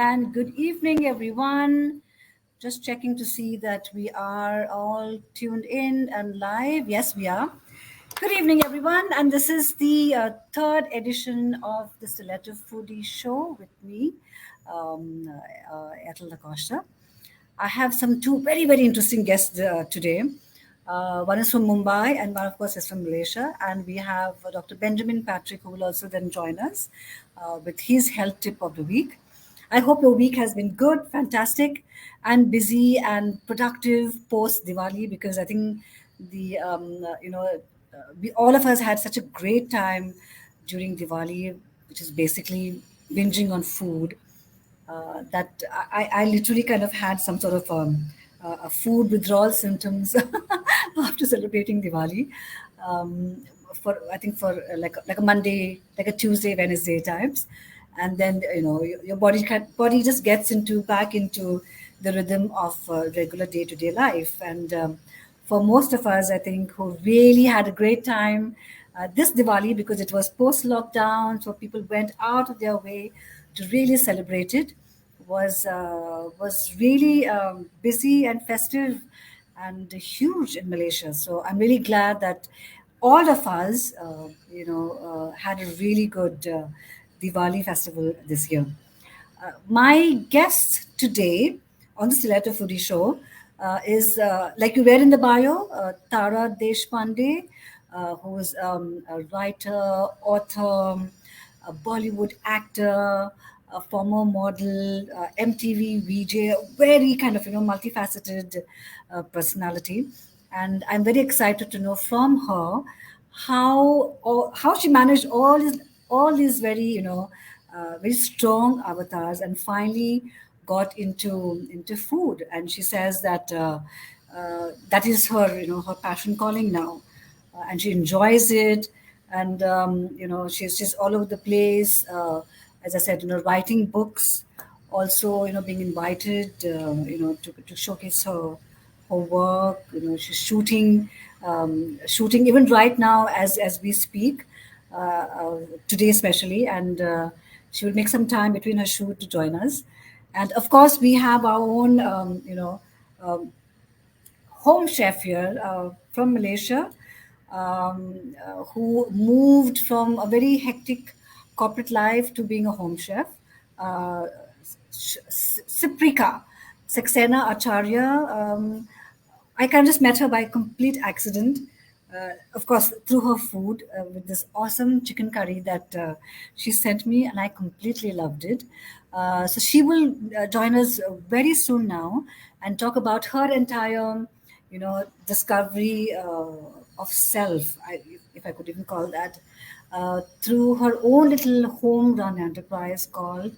and good evening, everyone. Just checking to see that we are all tuned in and live. Yes, we are. Good evening, everyone, and this is the third edition of the Stiletto Foodie show with me, Ethel Da Costa. I have some two very, very interesting guests today. One is from Mumbai, and one, of course, is from Malaysia. And we have Dr. Benjamin Patrick, who will also then join us with his health tip of the week. I hope your week has been good, fantastic, and busy and productive post Diwali, because I think we all of us had such a great time during Diwali, which is basically binging on food that I literally kind of had some sort of a food withdrawal symptoms after celebrating Diwali. For I think for like a Monday, like a Tuesday, Wednesday times, and then your body just gets into back into the rhythm of regular day-to-day life. And for most of us, I think, who really had a great time this Diwali, because it was post-lockdown, so people went out of their way to really celebrate it. Was really busy and festive and huge in Malaysia. So I'm really glad that all of us, had a really good Diwali festival this year. My guest today on the Stiletto Foodie Show is, like you read in the bio, Tara Deshpande, who's a writer, author, a Bollywood actor, a former model, MTV VJ, very kind of multifaceted personality, and I'm very excited to know from her how she managed all these very very strong avatars and finally got into food. And she says that that is her her passion calling now, and she enjoys it. And she's all over the place, as I said, writing books, also being invited to showcase her work. She's shooting even right now as we speak, today especially. And she will make some time between her shoot to join us. And of course, we have our own home chef here from Malaysia, who moved from a very hectic corporate life to being a home chef. Uh, SHIPRIKA Saxena Acharya. I kind of just met her by complete accident. Of course, through her food, with this awesome chicken curry that she sent me, and I completely loved it. So she will join us very soon now and talk about her entire, discovery of self, if I could even call that, through her own little home-run enterprise called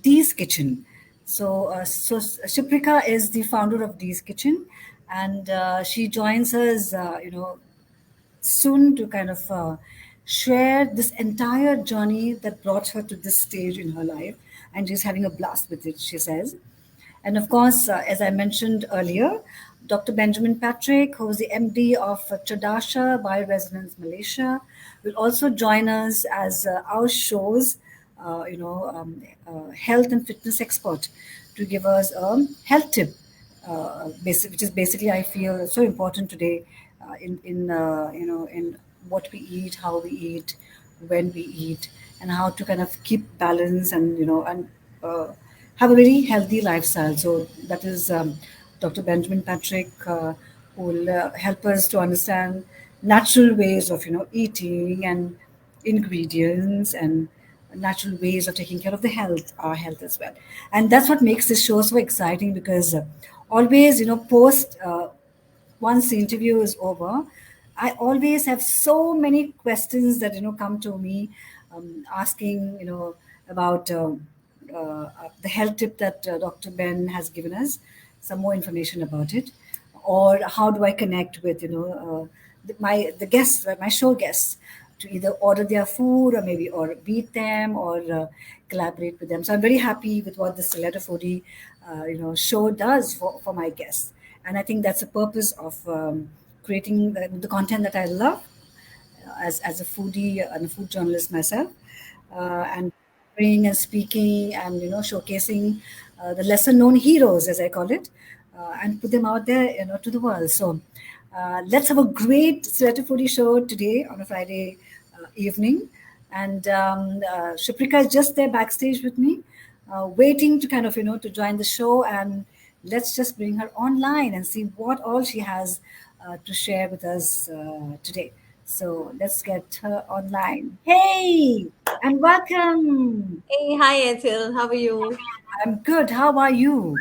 Dee's Kitchen. So Shiprika is the founder of Dee's Kitchen, and she joins us, soon to kind of share this entire journey that brought her to this stage in her life, and she's having a blast with it, she says. And of course, as I mentioned earlier, Dr. Benjamin Patrick, who is the MD of Chadasha Bioresonance Malaysia, will also join us as our show's health and fitness expert to give us a health tip, which is basically, I feel, so important today, in what we eat, how we eat, when we eat, and how to kind of keep balance and have a very healthy lifestyle. So that is Dr. Benjamin Patrick, who will help us to understand natural ways of eating and ingredients and natural ways of taking care of our health as well. And that's what makes this show so exciting, because always post once the interview is over, I always have so many questions that come to me, asking about the health tip that Dr. Ben has given us, some more information about it, or how do I connect with the guests, my show guests, to either order their food or maybe or beat them or collaborate with them. So I'm very happy with what the Stiletto Foodie show does for my guests. And I think that's the purpose of creating the content that I love, as a foodie and a food journalist myself. And covering and speaking and showcasing the lesser known heroes, as I call it, and put them out there, to the world. So let's have a great Stiletto Foodie show today on a Friday evening. And Shiprika is just there backstage with me, waiting to kind of to join the show. And let's just bring her online and see what all she has to share with us today. So let's get her online. Hey, and welcome. Hey, hi Ethel, how are you? I'm good. How are you?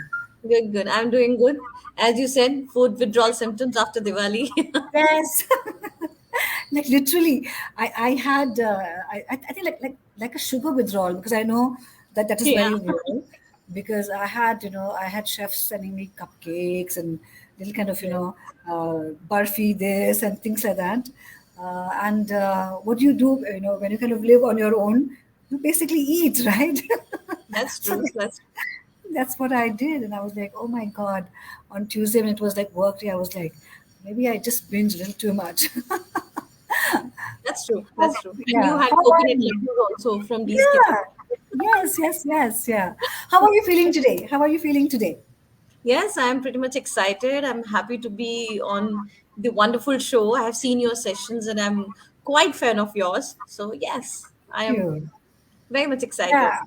Good, good. I'm doing good. As you said, food withdrawal symptoms after Diwali. Yes. Like literally, I had I think like a sugar withdrawal, because I know that that is Yeah, very real, because I had chefs sending me cupcakes and little kind of yes, barfi this and things like that. And what do you do, when you kind of live on your own? You basically eat, right? that's So true. That's that's what I did. And I was like, oh my God. On Tuesday, when it was like work day, I was like, maybe I just binged a little too much. that's true. That's true. And you Yeah. had How are coconut you? laddus also from these kitchens. Yeah. Yes, yes, yes, yeah. How are you feeling today? How are you feeling today? Yes, I'm pretty much excited. I'm happy to be on the wonderful show. I have seen your sessions and I'm quite fan of yours. So yes, I am You. very much excited. Yeah.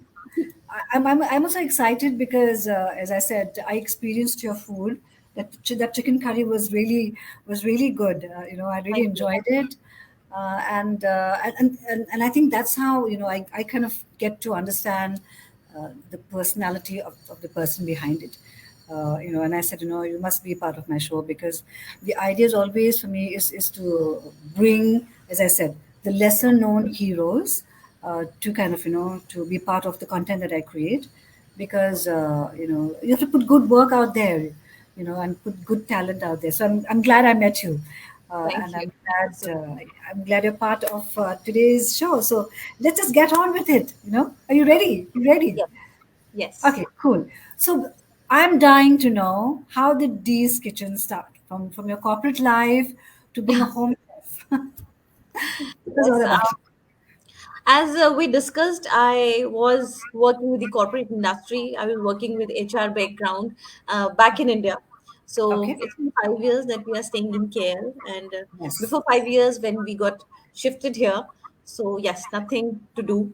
I'm also excited because, as I said, I experienced your food. That chicken curry was really good. I really Thank you. enjoyed it, and I think that's how I kind of get to understand the personality of the person behind it. And I said, you must be part of my show, because the idea is always for me is to bring, as I said, the lesser known heroes to kind of to be part of the content that I create, because you have to put good work out there, and put good talent out there. So I'm glad I met you, Thank and you. So, I'm glad you're part of today's show. So let's just get on with it. Are you ready? You ready? yes, yes. Okay, cool. So I'm dying to know, how did Dee's Kitchen start? From your corporate life to being a home chef. That's all Yes. about it. As we discussed, I was working with the corporate industry. I was working with HR background back in India. So Okay. it's been 5 years that we are staying in KL. And Yes. before 5 years, when we got shifted here, so yes, nothing to do.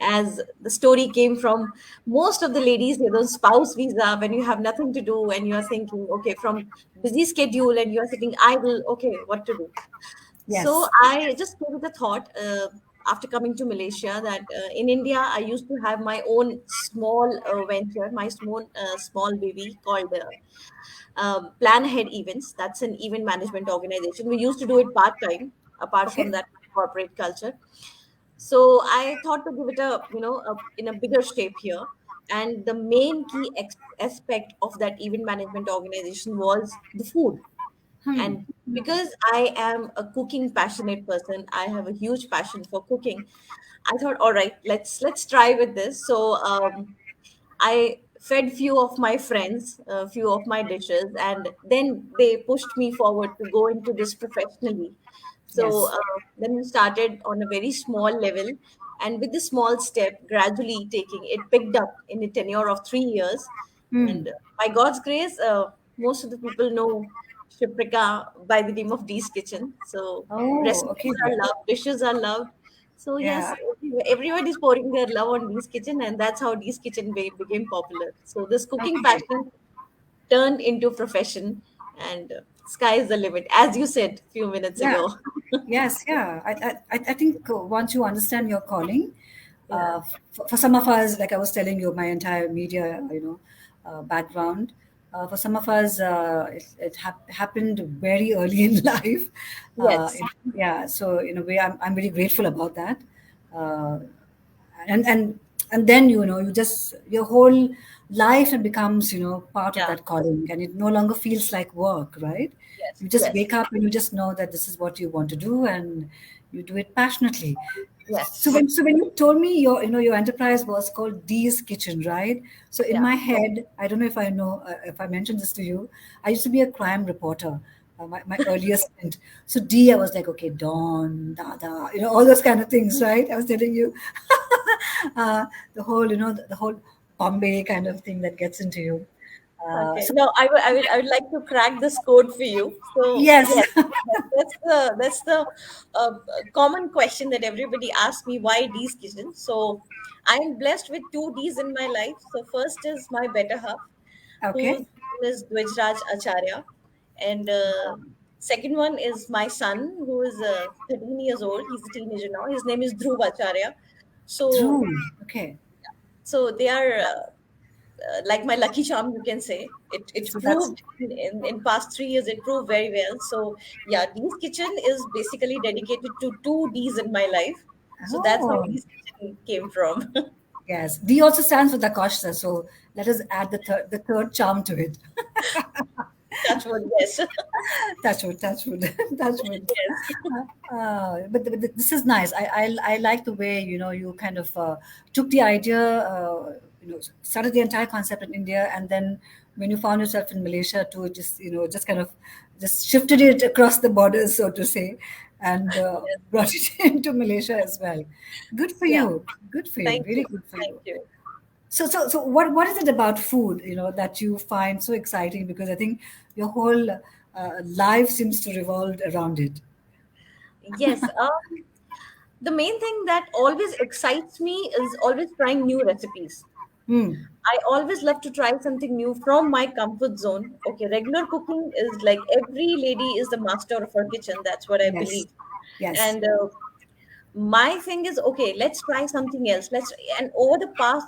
As the story came from most of the ladies, they don't spouse visa when you have nothing to do and you are thinking, okay, from busy schedule and you are sitting idle, okay, what to do? So Yes. I just came with the thought after coming to Malaysia that in India I used to have my own small venture, my small baby called Plan Ahead Events. That's an event management organization. We used to do it part time, apart from Okay. that corporate culture. So I thought to give it in a bigger shape here. And the main key aspect of that event management organization was the food. Hmm. And because I am a cooking passionate person, I have a huge passion for cooking. I thought, all right, let's try with this. So I fed few of my friends a few of my dishes, and then they pushed me forward to go into this professionally. So Yes. then we started on a very small level, and with the small step, gradually taking it picked up in a tenure of 3 years. Hmm. And by God's grace, most of the people know Shiprika by the name of Dee's Kitchen. So Oh, okay. recipes are loved, dishes are loved. So yes, Yeah. everyone is pouring their love on Dee's Kitchen, and that's how Dee's Kitchen became popular. So this cooking Okay. passion turned into profession, and sky is the limit, as you said a few minutes Yeah. ago. Yes. Yeah. I think once you understand your calling, Yeah. for some of us, like I was telling you, my entire media, background. For some of us, it happened very early in life. Yes. Yeah. So in a way, I'm very grateful about that. Uh, and and and then you just, your whole life, it becomes part of Yeah. that calling, and it no longer feels like work, right? Yes. You just Yes. wake up and you just know that this is what you want to do, and you do it passionately. so Yes. when so when you told me your enterprise was called Dee's Kitchen, right? So in Yeah. my head, I don't know if I mentioned this to you. I used to be a crime reporter, my earliest stint. So D, I was like, okay, Dawn, Dada, all those kind of things, right? I was telling you. The whole, the whole Bombay kind of thing that gets into you. Okay. So No, I would like to crack this code for you. So yes. yes, that's the uh, common question that everybody asks me. Why D's kitchen? So I'm blessed with two D's in my life. So first is my better half, whose Okay. name is Dwijraj Acharya, and second one is my son, who is 13 years old. He's a teenager now. His name is Dhruv Acharya. So Drew. Okay. so they are like my lucky charm, you can say. It So that's proved in past 3 years, it proved very well. So yeah, D's Kitchen is basically dedicated to two D's in my life. So that's how oh D's Kitchen came from. yes. D also stands for Da Costa. So let us add the third charm to it. Touch wood, yes. Touch wood, touch wood, touch wood. Yes. But this is nice. I like the way you kind of took the idea, started the entire concept in India, and then when you found yourself in Malaysia, to just kind of just shifted it across the borders, so to say, and brought it into Malaysia as well. Good for Yeah. you. Good for you. Thank Really you. good for Thank you. you. So what is it about food, that you find so exciting? Because I think your whole life seems to revolve around it. Yes. The main thing that always excites me is always trying new recipes. Hmm. I always love to try something new from my comfort zone. Okay, regular cooking is like every lady is the master of her kitchen. That's what I Yes. believe. Yes. And my thing is, okay, let's try something else. And over the past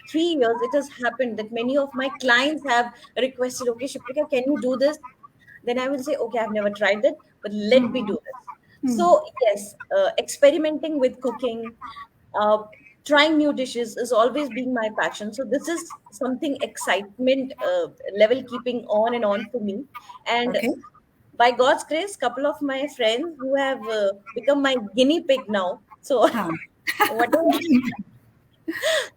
3 years, it has happened that many of my clients have requested, okay, Shiprika, can you do this? Then I will say, okay, I've never tried that, but let me do this. So yes, experimenting with cooking, uh, trying new dishes is always being my passion. So this is something excitement level keeping on and on for me. And Okay. by God's grace, couple of my friends who have become my guinea pig now. So Huh. whatever,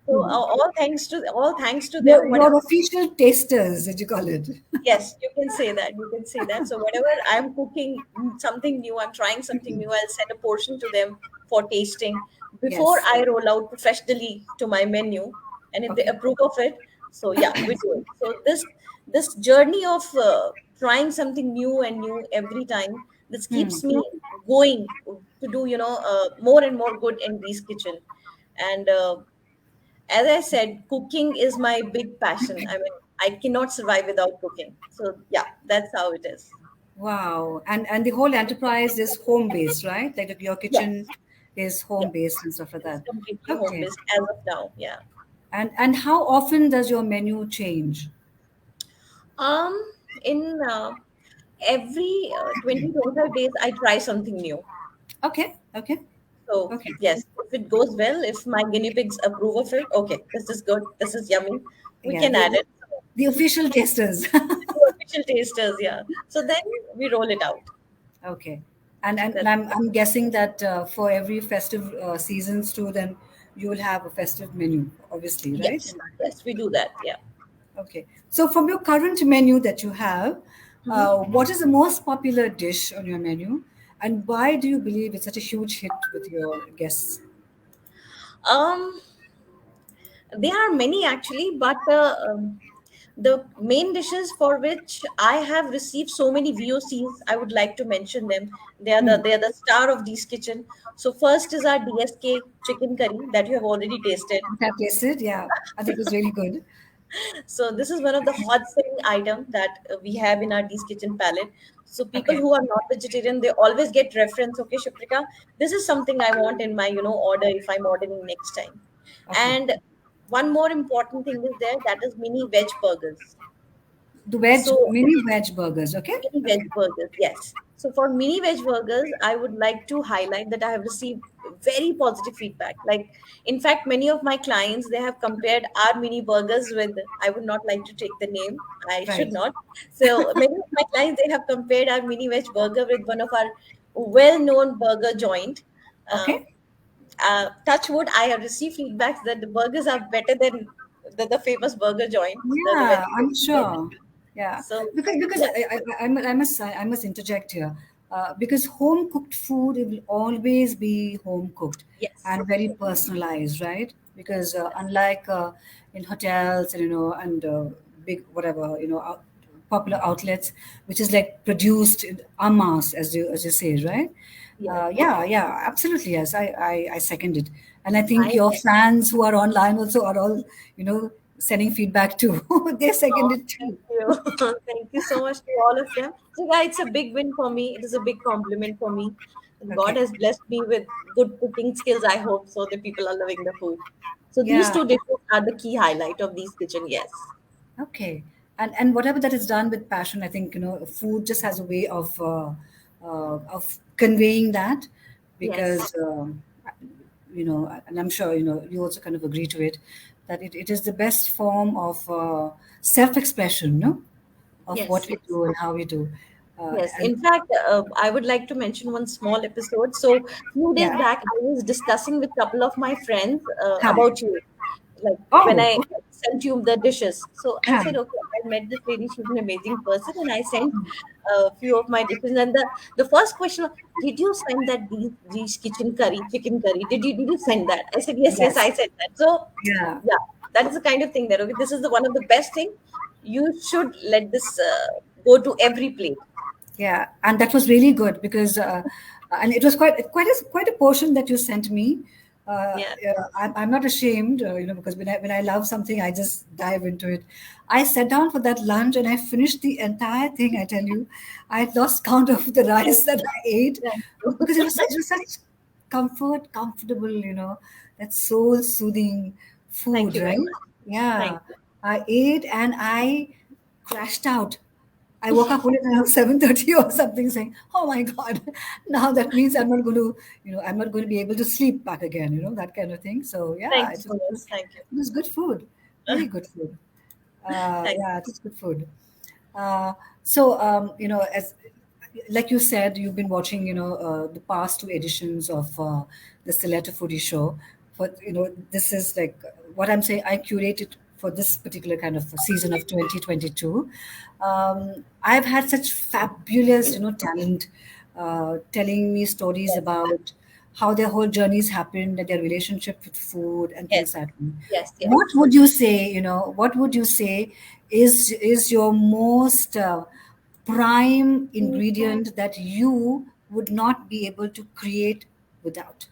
so all thanks to them. Your Whatever. official tasters, did you call it? Yes, you can say that. You can say that. So whatever I'm cooking something new, I'm trying something new, I'll send a portion to them for tasting before Yes. I roll out professionally to my menu. And if they Okay. approve of it, so yeah, we do it. So this journey of trying something new every time, this keeps me going to do more and more good in this kitchen. And as I said, cooking is my big passion. I mean, I cannot survive without cooking. So yeah, that's how it is. Wow. And the whole enterprise is home based, right? Like your kitchen Yes, is home yes, based and stuff like it's that. completely home Okay. based as of now. Yeah. And how often does your menu change? Um, in every 20-25 days, I try something new. Okay. Okay. So Okay. yes, if it goes well, if my guinea pigs approve of it, okay, this is good, this is yummy, we Yeah. can add it. The official tasters. The official tasters, yeah. So then we roll it out. Okay. And That's I'm guessing that for every festive seasons too, then you will have a festive menu, obviously, right? yes, yes, we do that. Yeah. Okay. So from your current menu that you have, Mhm. what is the most popular dish on your menu, and why do you believe it's such a huge hit with your guests? Um, there are many actually, but the main dishes for which I have received so many VOCs, I would like to mention them. They are the star of this kitchen. So first is our DSK chicken curry that you have already tasted. Have tasted? Yeah, I think it was really good. So this is one of the hot selling item that we have in our D's Kitchen palette. So people Okay. who are not vegetarian, they always get reference. Okay, Shiprika, this is something I want in my order if I'm ordering next time. Okay. And one more important thing is there, that is mini veg burgers. The veg So mini veg burgers. Okay. mini Okay. veg burgers, yes. So for mini veg burgers, I would like to highlight that I have received very positive feedback. Like, in fact, many of my clients, they have compared our mini burgers with, I would not like to take the name, I should Right. not. So many of my clients, they have compared our mini veg burger with one of our well-known burger joint. Uh, Okay. Touch wood, I have received feedbacks that the burgers are better than the famous burger joint, the Yeah, I'm vegetarian joint. sure. Yeah, So because yeah. I must interject here. because home cooked food, it will always be home cooked Yes. and very personalized, right? Because unlike in hotels and big whatever popular outlets, which is like produced in en masse, as you say, right? Yes. Yeah, yeah, absolutely. Yes, I second it, and I think I your fans who are online also are all sending feedback too. They second Oh, it thank too. you. Thank you so much to all of them. So, yeah, it's a big win for me. It is a big compliment for me. And God Okay. has blessed me with good cooking skills, I hope, so the people are loving the food. So, these Yeah. two dishes are the key highlight of these kitchen, yes. Okay. And whatever that is done with passion, I think food just has a way of conveying that, Yes, because and I'm sure you also kind of agree to it, that it is the best form of self-expression, no, of what yes, we yes. do and how we do, Yes, and in fact, I would like to mention one small episode. So, few days yeah. back, I was discussing with a couple of my friends Hi. about you. Like when Oh, I okay. sent you the dishes, so I Hi. said, okay, I met this lady. She's an amazing person, and I sent a few of my dishes. And the first question was, did you send that these kitchen curry, chicken curry? Did you send that? I said, yes, yes, Yes. I sent that. So, Yeah. yeah, that is the kind of thing that okay, this is the one of the best thing. You should let this go to every plate. Yeah, and that was really good because, and it was quite a portion that you sent me. Yeah. I'm not ashamed, because when I love something, I just dive into it. I sat down for that lunch and I finished the entire thing. I tell you, I lost count of the rice Thank that you. I ate, Thank you. because it was such comfortable, that soul soothing Thank food, you right? very much. Yeah, Thank you. I ate and I crashed out. I woke up only around 7:30 or something, saying, "Oh my God, now that means I'm not going to be able to sleep back again." That kind of thing. So yeah, Thank you it so was much. it Thank you. was good food, really good food. Thank Yeah, it's good food. So as like you said, you've been watching, the past two editions of the Stiletto Foodie show. But this is like what I'm saying. I curated for this particular kind of season of 2022. I've had such fabulous, talent telling me stories Yes. about how their whole journeys happened and their relationship with food and Yes. things like that. Yes. What Yes. would you say? What would you say is your most prime ingredient that you would not be able to create without?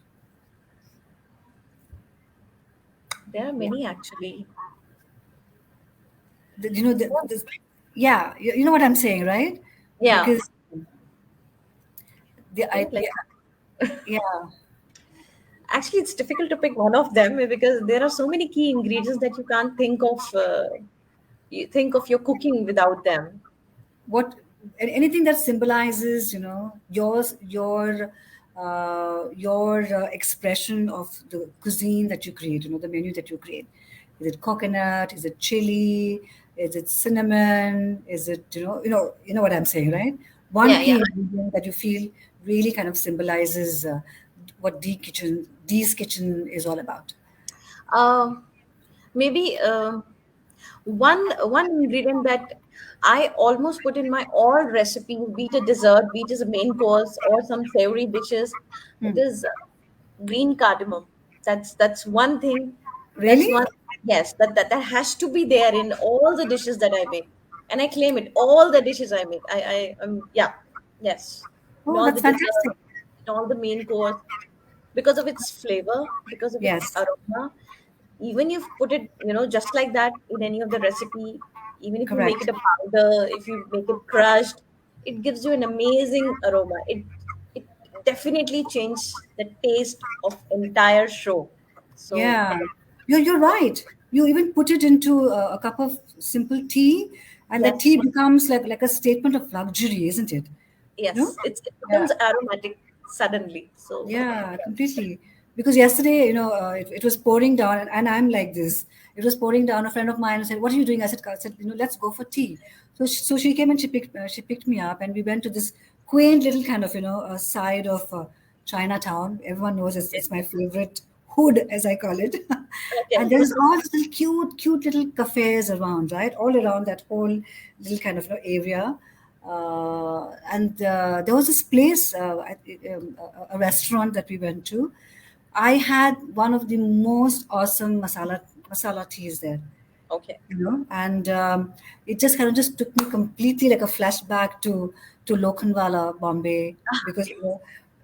There are Yeah. many actually. Yeah, you know what I'm saying, right? Yeah. Because the Okay. I Like yeah, actually, it's difficult to pick one of them because there are so many key ingredients that you can't think of. You think of your cooking without them. what anything that symbolizes, your expression of the cuisine that you create, the menu that you create. Is it coconut? Is it chili? Is it cinnamon? Is it you know what I'm saying, right? One Yeah. key Yeah. ingredient that you feel really kind of symbolizes what Dee's kitchen is all about. Um, Maybe one ingredient that I almost put in my all recipes, be it a dessert, be it as a main course or some savory dishes. It Hmm. is green cardamom. That's one thing. That's Really? one. Yes, that has to be there in all the dishes that I make, and I claim it. All the dishes I make, yeah, yes, in Oh, all that's the dessert, fantastic. in all the main course, because of its flavor, because of its Yes, aroma. Even if put it, just like that in any of the recipe, even if you make it correct. a powder, if you make it crushed, it gives you an amazing aroma. It definitely changes the taste of entire show. So Yeah, you're right. You even put it into a cup of simple tea, and the tea yes, becomes like a statement of luxury, isn't it? No? yes, it Yeah, becomes aromatic suddenly. So yeah, completely. Because yesterday, it was pouring down, and I'm like this. It was pouring down. A friend of mine said, "What are you doing?" I said, let's go for tea." So she came and she picked me up, and we went to this quaint little kind of side of Chinatown. Everyone knows it's my favorite hood, as I call it. And okay. there's all these little cute little cafes around, right? All around that whole little kind of area. And there was this place, a restaurant that we went to. I had one of the most awesome masala teas there, Okay. and it just kind of just took me completely like a flashback to Lokhandwala, Bombay, because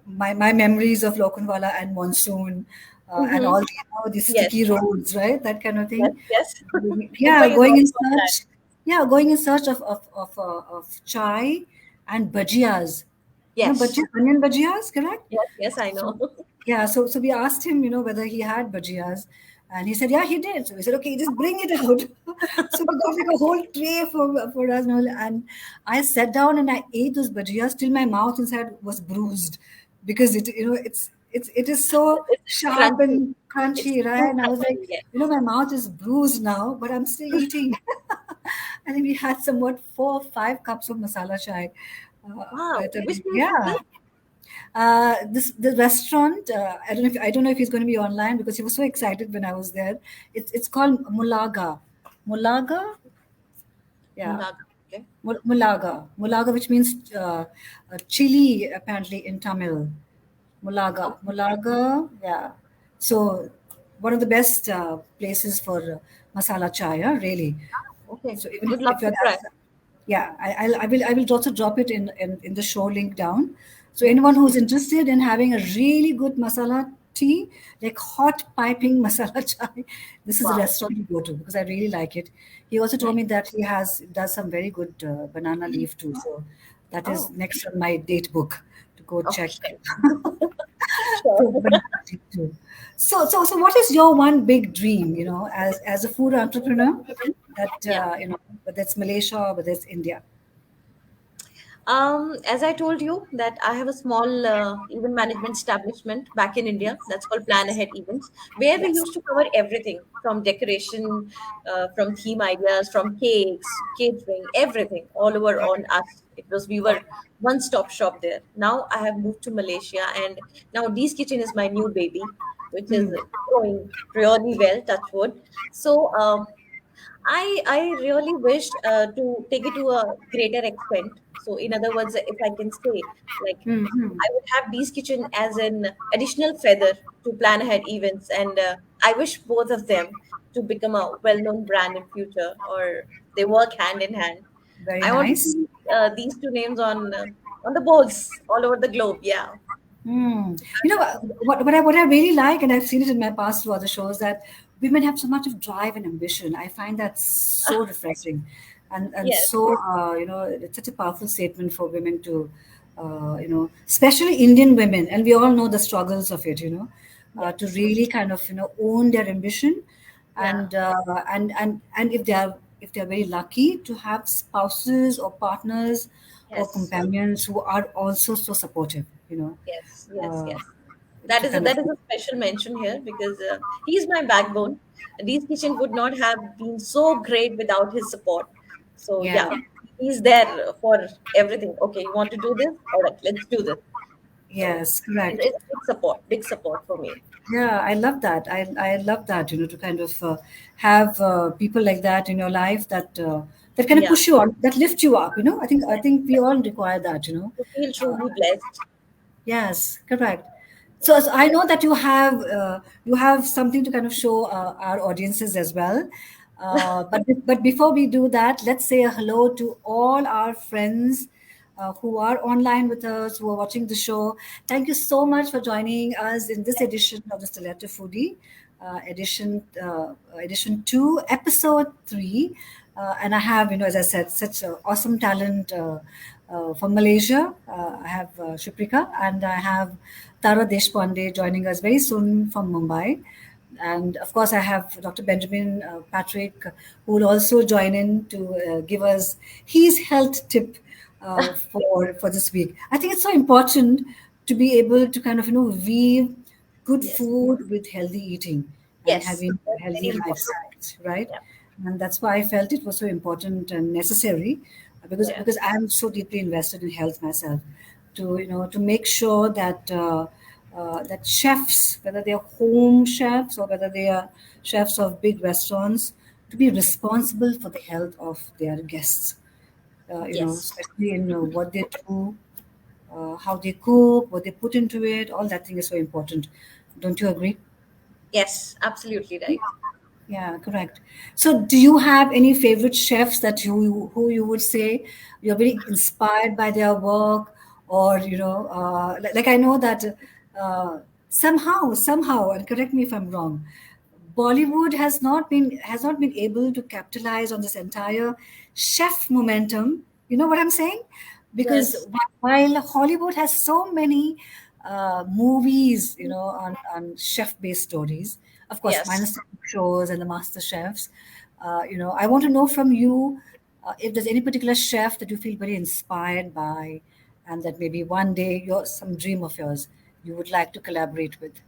my memories of Lokhandwala and monsoon, and Mm-hmm. all the Yes. sticky roads, right, that kind of Yes. thing. Yes. Yeah, Mumbai is going in also of that. search, yeah, going in search of chai and bhajiyas. Yes. Bhajia, onion bhajiyas, correct? Yes. Yes. I know. So yeah, so we asked him, whether he had bhajiyas, and he said, yeah, he did. So we said, okay, just bring it out. So we got like a whole tray for us, and I sat down and I ate those bhajiyas till my mouth inside was bruised, because it is so It's sharp crunchy. and It's crunchy, right? too And I was like, crunchy. Yes. my mouth is bruised now, but I'm still eating. And then we had somewhat 4 or 5 cups of masala chai. Wow. Which place is Yeah, this? this the restaurant. I don't know if he's going to be online, because he was so excited when I was there. It's called Mulaga. Mulaga, yeah. Munaga. Okay. Mulaga, which means chili apparently in Tamil. Okay. Mulaga, yeah. So one of the best places for masala chai, really. Okay. So even Would love if to you're try. yeah, I will also drop it in the show link down. So anyone Yes. who's interested in having a really good masala tea, like hot piping masala chai, this is the Wow. restaurant to go to, because I really like it. He also told Nice. me that he does some very good banana leaf too. So that is Oh. next on my date book to go check. Okay. Sure. So banana leaf too. So what is your one big dream? As a food entrepreneur, that Yeah. whether it's Malaysia or whether it's India. As I told you that I have a small event management establishment back in India that's called Plan Ahead Events, where we Yes. used to cover everything from decoration, from theme ideas, from cakes, catering, everything all over on us. We were one-stop shop there. Now I have moved to Malaysia, and now Dee's Kitchen is my new baby, which is Hmm. growing really well, touch wood. So I really wish to take it to a greater extent. So, in other words, if I can say, like, Hmm. I would have Beast Kitchen as an additional feather to plan ahead events, and I wish both of them to become a well-known brand in future, or they work hand in hand. Very I want to nice. see these two names on the boards all over the globe. Yeah. Hmm. What I really like, and I've seen it in my past through other shows, that women have so much of drive and ambition. I find that so refreshing, and Yes. so it's such a powerful statement for women to, especially Indian women, and we all know the struggles of it. To Yes. really kind of own their ambition, Yeah. and if they're very lucky to have spouses or partners or Yes. companions who are also so supportive. Yes, yes, Uh, yes. That to is a, kind of that is a special mention here because he's my backbone. Dee's Kitchen would not have been so great without his support. So yeah, yeah, he's there for everything. Okay, you want to do this? All right, let's do this. So yes, correct. it's big support for me. Yeah, I love that. I love that, to kind of have people like that in your life, that kind of Yeah, push you on, that lift you up. I think we all require that. to feel truly blessed. Yes, correct. So I know that you have something to kind of show our audiences as well. But before we do that, let's say a hello to all our friends who are online with us, who are watching the show. Thank you so much for joining us in this edition of the Stiletto Foodie, edition 2, episode 3. And I have, as I said, such awesome talent from Malaysia. I have Shiprika, and I have Tara Deshpande joining us very soon from Mumbai. And of course, I have Dr. Benjamin Patrick, who will also join in to give us his health tip for this week. I think it's so important to be able to kind of weave good Yes, food with healthy eating and yes, having that's healthy very important. lifestyles, right? Yeah, And that's why I felt it was so important and necessary, because yeah, I'm so deeply invested in health myself, to make sure that chefs, whether they are home chefs or whether they are chefs of big restaurants, to be responsible for the health of their guests. Yes. especially in what they do, how they cook, what they put into it. All that thing is so important. Don't you agree? Yes, absolutely right. Yeah, correct. So, do you have any favorite chefs that you who you would say you're very inspired by their work, or like I know that somehow, and correct me if I'm wrong, Bollywood has not been able to capitalize on this entire chef momentum. You know what I'm saying? Because Yes. while Hollywood has so many movies, on chef-based stories, of course, Yes. minus the shows and the master chefs. I want to know from you if there's any particular chef that you feel very inspired by, and that maybe one day some dream of yours you would like to collaborate with.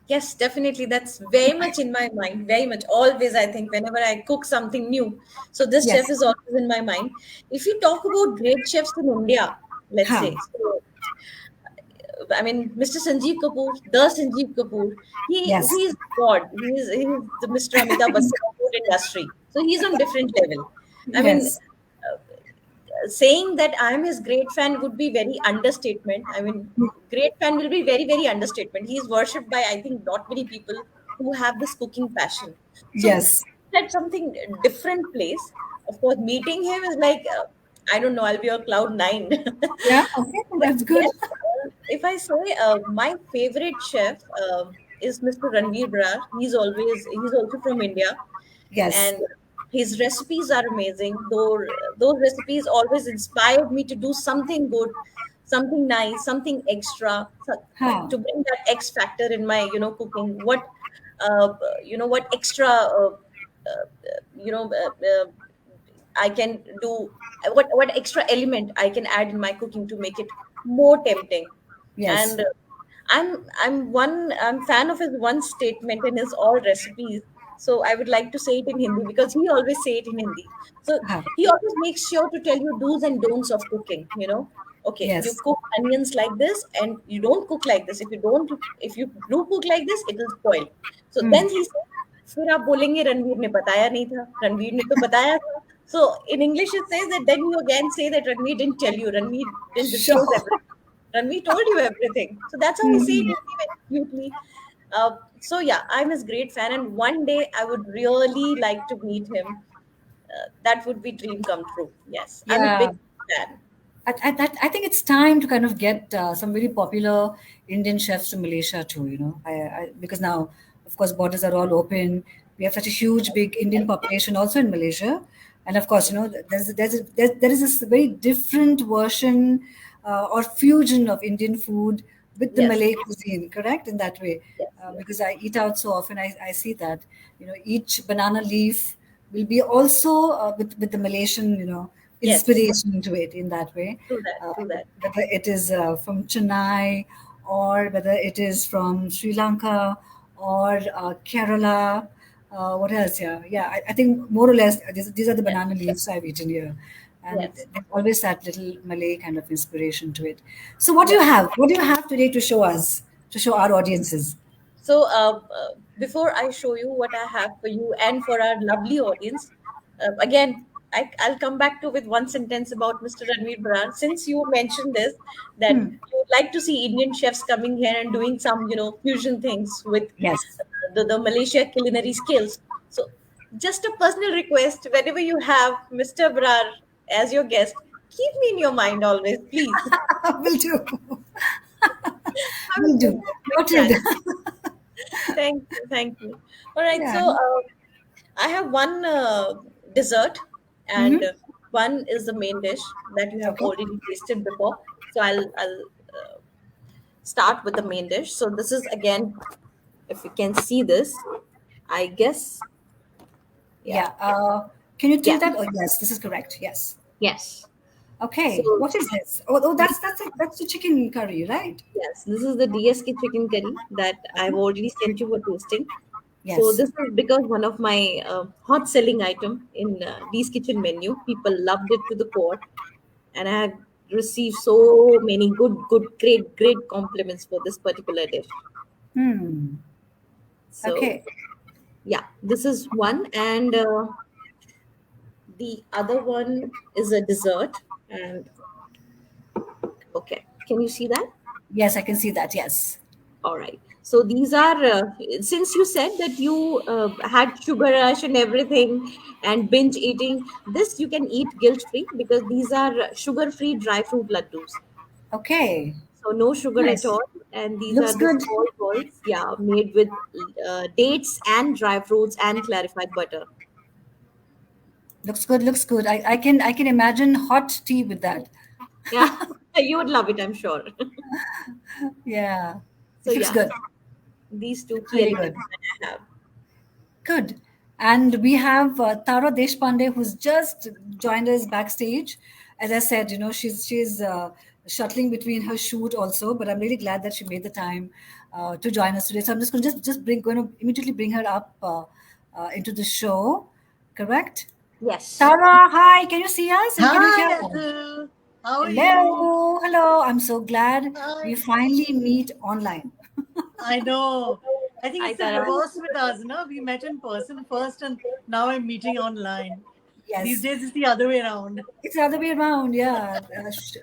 Yes, definitely. That's very much in my mind. Very much. Always, I think, whenever I cook something new. So this chef Yes. is always in my mind. If you talk about great chefs in India, let's Huh. say, so I mean, Mr. Sanjeev Kapoor, the Sanjeev Kapoor, Yes. he's God. He's the Mr. Amitabh Bachchan of food industry. So he's on different level. I mean, Yes. saying that I'm his great fan would be very understatement. I mean, great fan will be very, very understatement. He's worshipped by, I think, not many people who have this cooking passion. So Yes. at something different place. Of course, meeting him is like, I don't know, I'll be on cloud nine. Yeah. Okay. But That's good. yes, if I say my favorite chef is Mr. Ranveer Brar. He's also from India, Yes. and his recipes are amazing. Though those recipes always inspired me to do something good, something nice, something extra, Huh. to bring that X factor in my cooking. What extra I can do, what extra element I can add in my cooking to make it more tempting. Yes. And I'm fan of his one statement in his all recipes. So I would like to say it in Hindi because he always say it in Hindi. So Huh. he always makes sure to tell you do's and don'ts of cooking. Okay, you Yes. cook onions like this, and you don't cook like this. If you do cook like this, it will spoil. So Hmm. then he said, फिर आप बोलेंगे रणवीर ने बताया नहीं था, रणवीर ने तो बताया था. So in English it says that then you again say that Ranveer didn't tell you, Ranveer didn't disclose Sure. everything. Ranveer told you everything. So that's how he said Hmm. it very cutely. So yeah, I'm his great fan, and one day I would really like to meet him. That would be dream come true. Yes, I'm a Yeah. big fan. I think it's time to kind of get some very popular Indian chefs to Malaysia too. Because now, of course, borders are all open. We have such a huge, big Indian population also in Malaysia, and of course, there is this very different version or fusion of Indian food with the Yes, Malay cuisine. Correct in that way, yes, because yes, I eat out so often. I see that each banana leaf will be also with the Malaysian yes. inspiration to it in that way. True that. Uh, True that. Whether it is from Chennai, or whether it is from Sri Lanka, or Kerala. What else? I think more or less these are the Yes, banana leaves I've eaten here. And yes, there's always that little Malay kind of inspiration to it. So, what do you yes. have? What do you have today to show us, to show our audiences? So, before I show you what I have for you and for our lovely audience, again, I'll come back to with one sentence about Mr. Ranveer Brar. Since you mentioned this, that Hmm. you would like to see Indian chefs coming here and doing some, fusion things with Yes. the Malaysia culinary skills. So, just a personal request: whenever you have Mr. Brar as your guest, keep me in your mind always, please. Will do. I'm a Will big, do. big Noted. fan. Thank you, thank you. All right, Yeah. so I have one dessert, and Hmm. one is the main dish that you have Okay. already tasted before. So I'll start with the main dish. So this is again, if you can see this, I guess, yeah, Yeah. Can you yeah, tilt that? Oh, yes, this is correct. Yes. yes. So Okay. What is this? Oh, this, that's the chicken curry, right? yes, this is the DSK chicken curry that I've Okay. already sent you for tasting. So Yes. this is because one of my hot selling item in Dee's Kitchen menu. People loved it to the core, and I have received so many great compliments for this particular dish. Hmm. So Okay. yeah, this is one, and The other one is a dessert. And okay, can you see that? Yes, I can see that. Yes. All right. So these are, since you said that you had sugar rush and everything and binge eating, this you can eat guilt free because these are sugar free dry fruit laddus. Okay. So no sugar at Nice. all. And these are Looks the good. small balls, yeah, made with dates and dry fruits and clarified butter. Looks good. Looks good. I can imagine hot tea with that. Yeah, you would love it, I'm sure. Yeah. So It looks yeah, good. these two Looks key really elements good. that I have. Good. And we have Tara Deshpande, who's just joined us backstage. As I said, she's shuttling between her shoot also, but I'm really glad that she made the time to join us today. So I'm just going to going to immediately bring her up into the show. Correct? Yes. Tara, hi. Can you see us and can you hear Hi, us? Ethel. How are you? Hello, hello. I'm so glad Hi. we finally meet online. I know. I think Hi, it's the Tara. reverse with us, no? We met in person first, and now I'm meeting online. These Yes. days, it's the other way around. It's the other way around, yeah.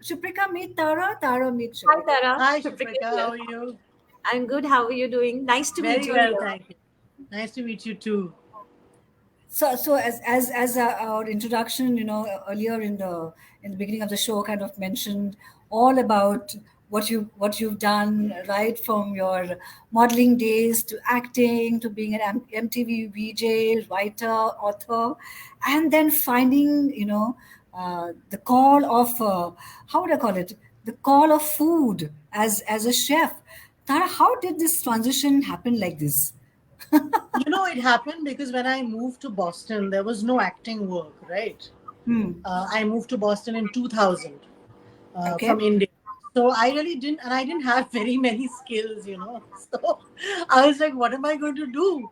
Shiprika meet Tara, Tara meet Hi, Shiprika. Tara. Hi, Shaprika Shiprika. here. How are you? I'm good. How are you doing? Nice to meet Very you well, here. thank you. Nice to meet you too. So as our introduction, earlier in the beginning of the show, kind of mentioned all about what you've done right from your modeling days to acting to being an MTV VJ, writer, author, and then finding the call of how would I call it, the call of food as a chef. Tara, how did this transition happen like this? It happened because when I moved to Boston, there was no acting work, right? Hmm. I moved to Boston in 2000 Okay. from India. So I really didn't, and I didn't have very many skills. So I was like, what am I going to do?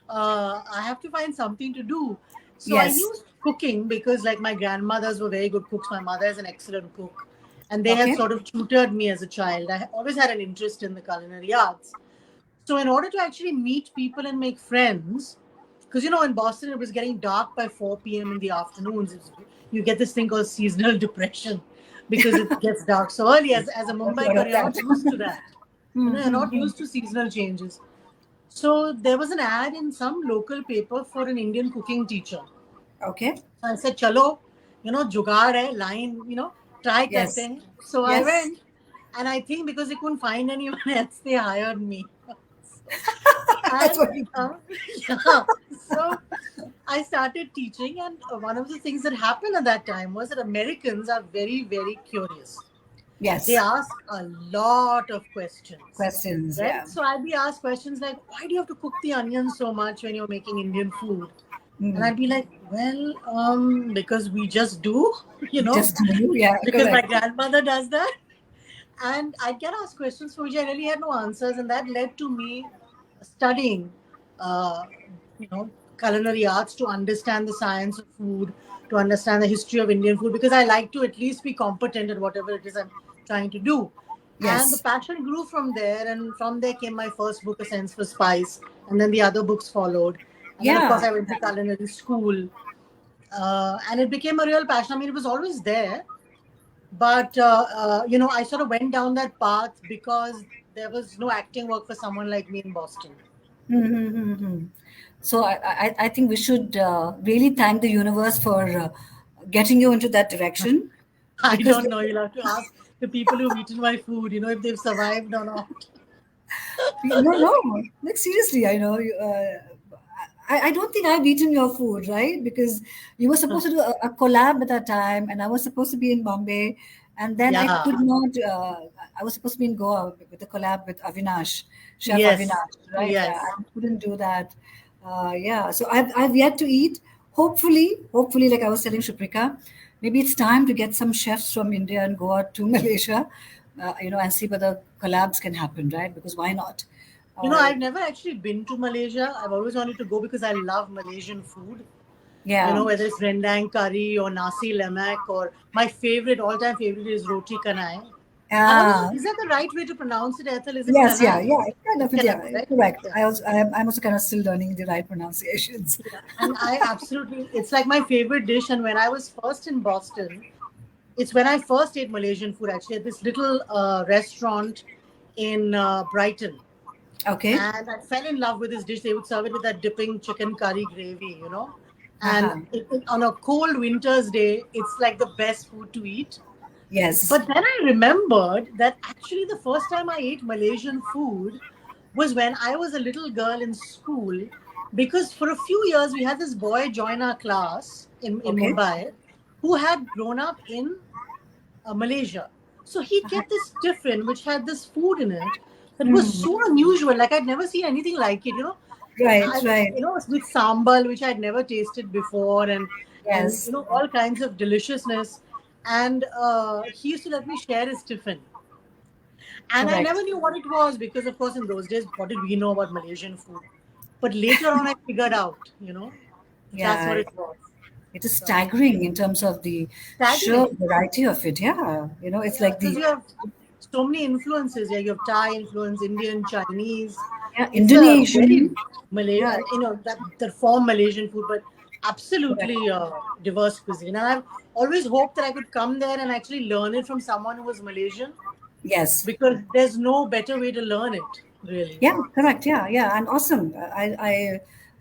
I have to find something to do. So I Yes. knew cooking because, like, my grandmothers were very good cooks. My mother is an excellent cook. And they had Okay. sort of tutored me as a child. I always had an interest in the culinary arts. So, in order to actually meet people and make friends, because in Boston it was getting dark by 4 p.m. in the afternoons. You get this thing called seasonal depression because it gets dark so early. As a I've heard Mumbaikar, of you're not that. used to that. You're not used to seasonal changes. So there was an ad in some local paper for an Indian cooking teacher. Okay. So I said, "Chalo, jugaad hai, line, try karte Yes. hain." So I Yes. went, and I think because they couldn't find anyone else, they hired me. So, That's and what you do. uh, yeah, so I started teaching, and one of the things that happened at that time was that Americans are very, very curious. They Yes. ask a lot of questions, Questions. right? Yeah. So I'd be asked questions like, "Why do you have to cook the onions so much when you're making Indian food?" And Hmm. I'd be like, "Well, because we just do, you know, Just do. Yeah. because my Correct. grandmother does that." And I'd get asked questions for which I really had no answers, and that led to me studying, uh, you know, culinary arts to understand the science of food, to understand the history of Indian food, because I like to at least be competent at whatever it is I'm trying to do. And the Yes. passion grew from there, and from there came my first book, A Sense for Spice, and then the other books followed. And then, of course, Yeah. I went to culinary school, and it became a real passion. I mean, it was always there, but I sort of went down that path because there was no acting work for someone like me in Boston. Mm-hmm. So I think we should really thank the universe for getting you into that direction I because don't know. You'll have to ask the people who've eaten my food, if they've survived or not. no, like seriously, I know. I don't think I've eaten your food, right? Because you were supposed to do a collab at that time, and I was supposed to be in Bombay, and then I Yeah. could not. I was supposed to be in Goa with a collab with Avinash, Chef Yes. Avinash, right? Yeah, Yes. I couldn't do that. Yeah, so I've yet to eat. Hopefully, like I was telling Shuprika, maybe it's time to get some chefs from India and go out to Malaysia, and see whether collabs can happen, right? Because why not? Uh, I've never actually been to Malaysia. I've always wanted to go because I love Malaysian food. yeah, Whether it's rendang curry or nasi lemak, or my favorite, all-time favorite is roti canai. I don't know, Ah, is that the right way to pronounce it, Ethel? Is it yes, yeah, canai? yeah, kind It's of, yeah, canai, right? correct. Yeah. I'm also kind of still learning the right pronunciations. Yeah. And I absolutely, it's like my favorite dish. And when I was first in Boston, it's when I first ate Malaysian food actually at this little restaurant in Brighton. Okay. And I fell in love with this dish. They would serve it with that dipping chicken curry gravy, And Haha. on a cold winter's day, it's like the best food to eat. Yes. But then I remembered that actually the first time I ate Malaysian food was when I was a little girl in school. Because for a few years, we had this boy join our class in Okay. Mumbai who had grown up in Malaysia. So he'd Haha. get this tiffin which had this food in it that was Hmm. so unusual. Like I'd never seen anything like it. Right, I, right. with sambal which I'd never tasted before, and Yes, all kinds of deliciousness. And he used to let me share his tiffin, and I never correct. knew what it was because, of course, in those days, what did we know about Malaysian food? But later on, I figured out, that's what Yeah, it was. it is So staggering in terms of the sheer staggering. variety of it. Yeah, it's Yeah, like because the, you have so many influences. Yeah, you have Thai influence, Indian, Chinese. yeah, It's a very Indonesian. Malay, Yeah, that form Malaysian food, but correct. absolutely diverse cuisine. And I've always hoped that I could come there and actually learn it from someone who was Malaysian, Yes. because there's no better way to learn it, really. Yeah, correct. Yeah, yeah, and awesome.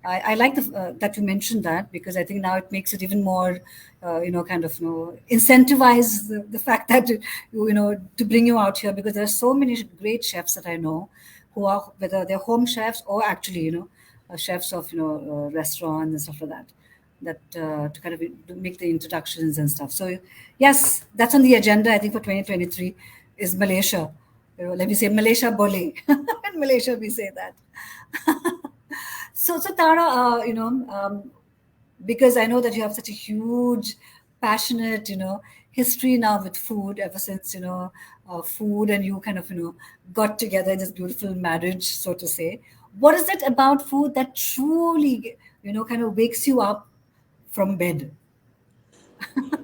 I like that you mentioned that because I think now it makes it even more, kind of, incentivize the fact that to bring you out here because there are so many great chefs that I know who are whether they're home chefs or actually chefs of restaurants and stuff like that. That to kind of to make the introductions and stuff. So yes, that's on the agenda. I think for 2023 is Malaysia. Let me say Malaysia Bole. In Malaysia, we say that. So Tara, because I know that you have such a huge, passionate, history now with food ever since, food and you kind of, got together in this beautiful marriage, so to say. What is it about food that truly, kind of wakes you up from bed?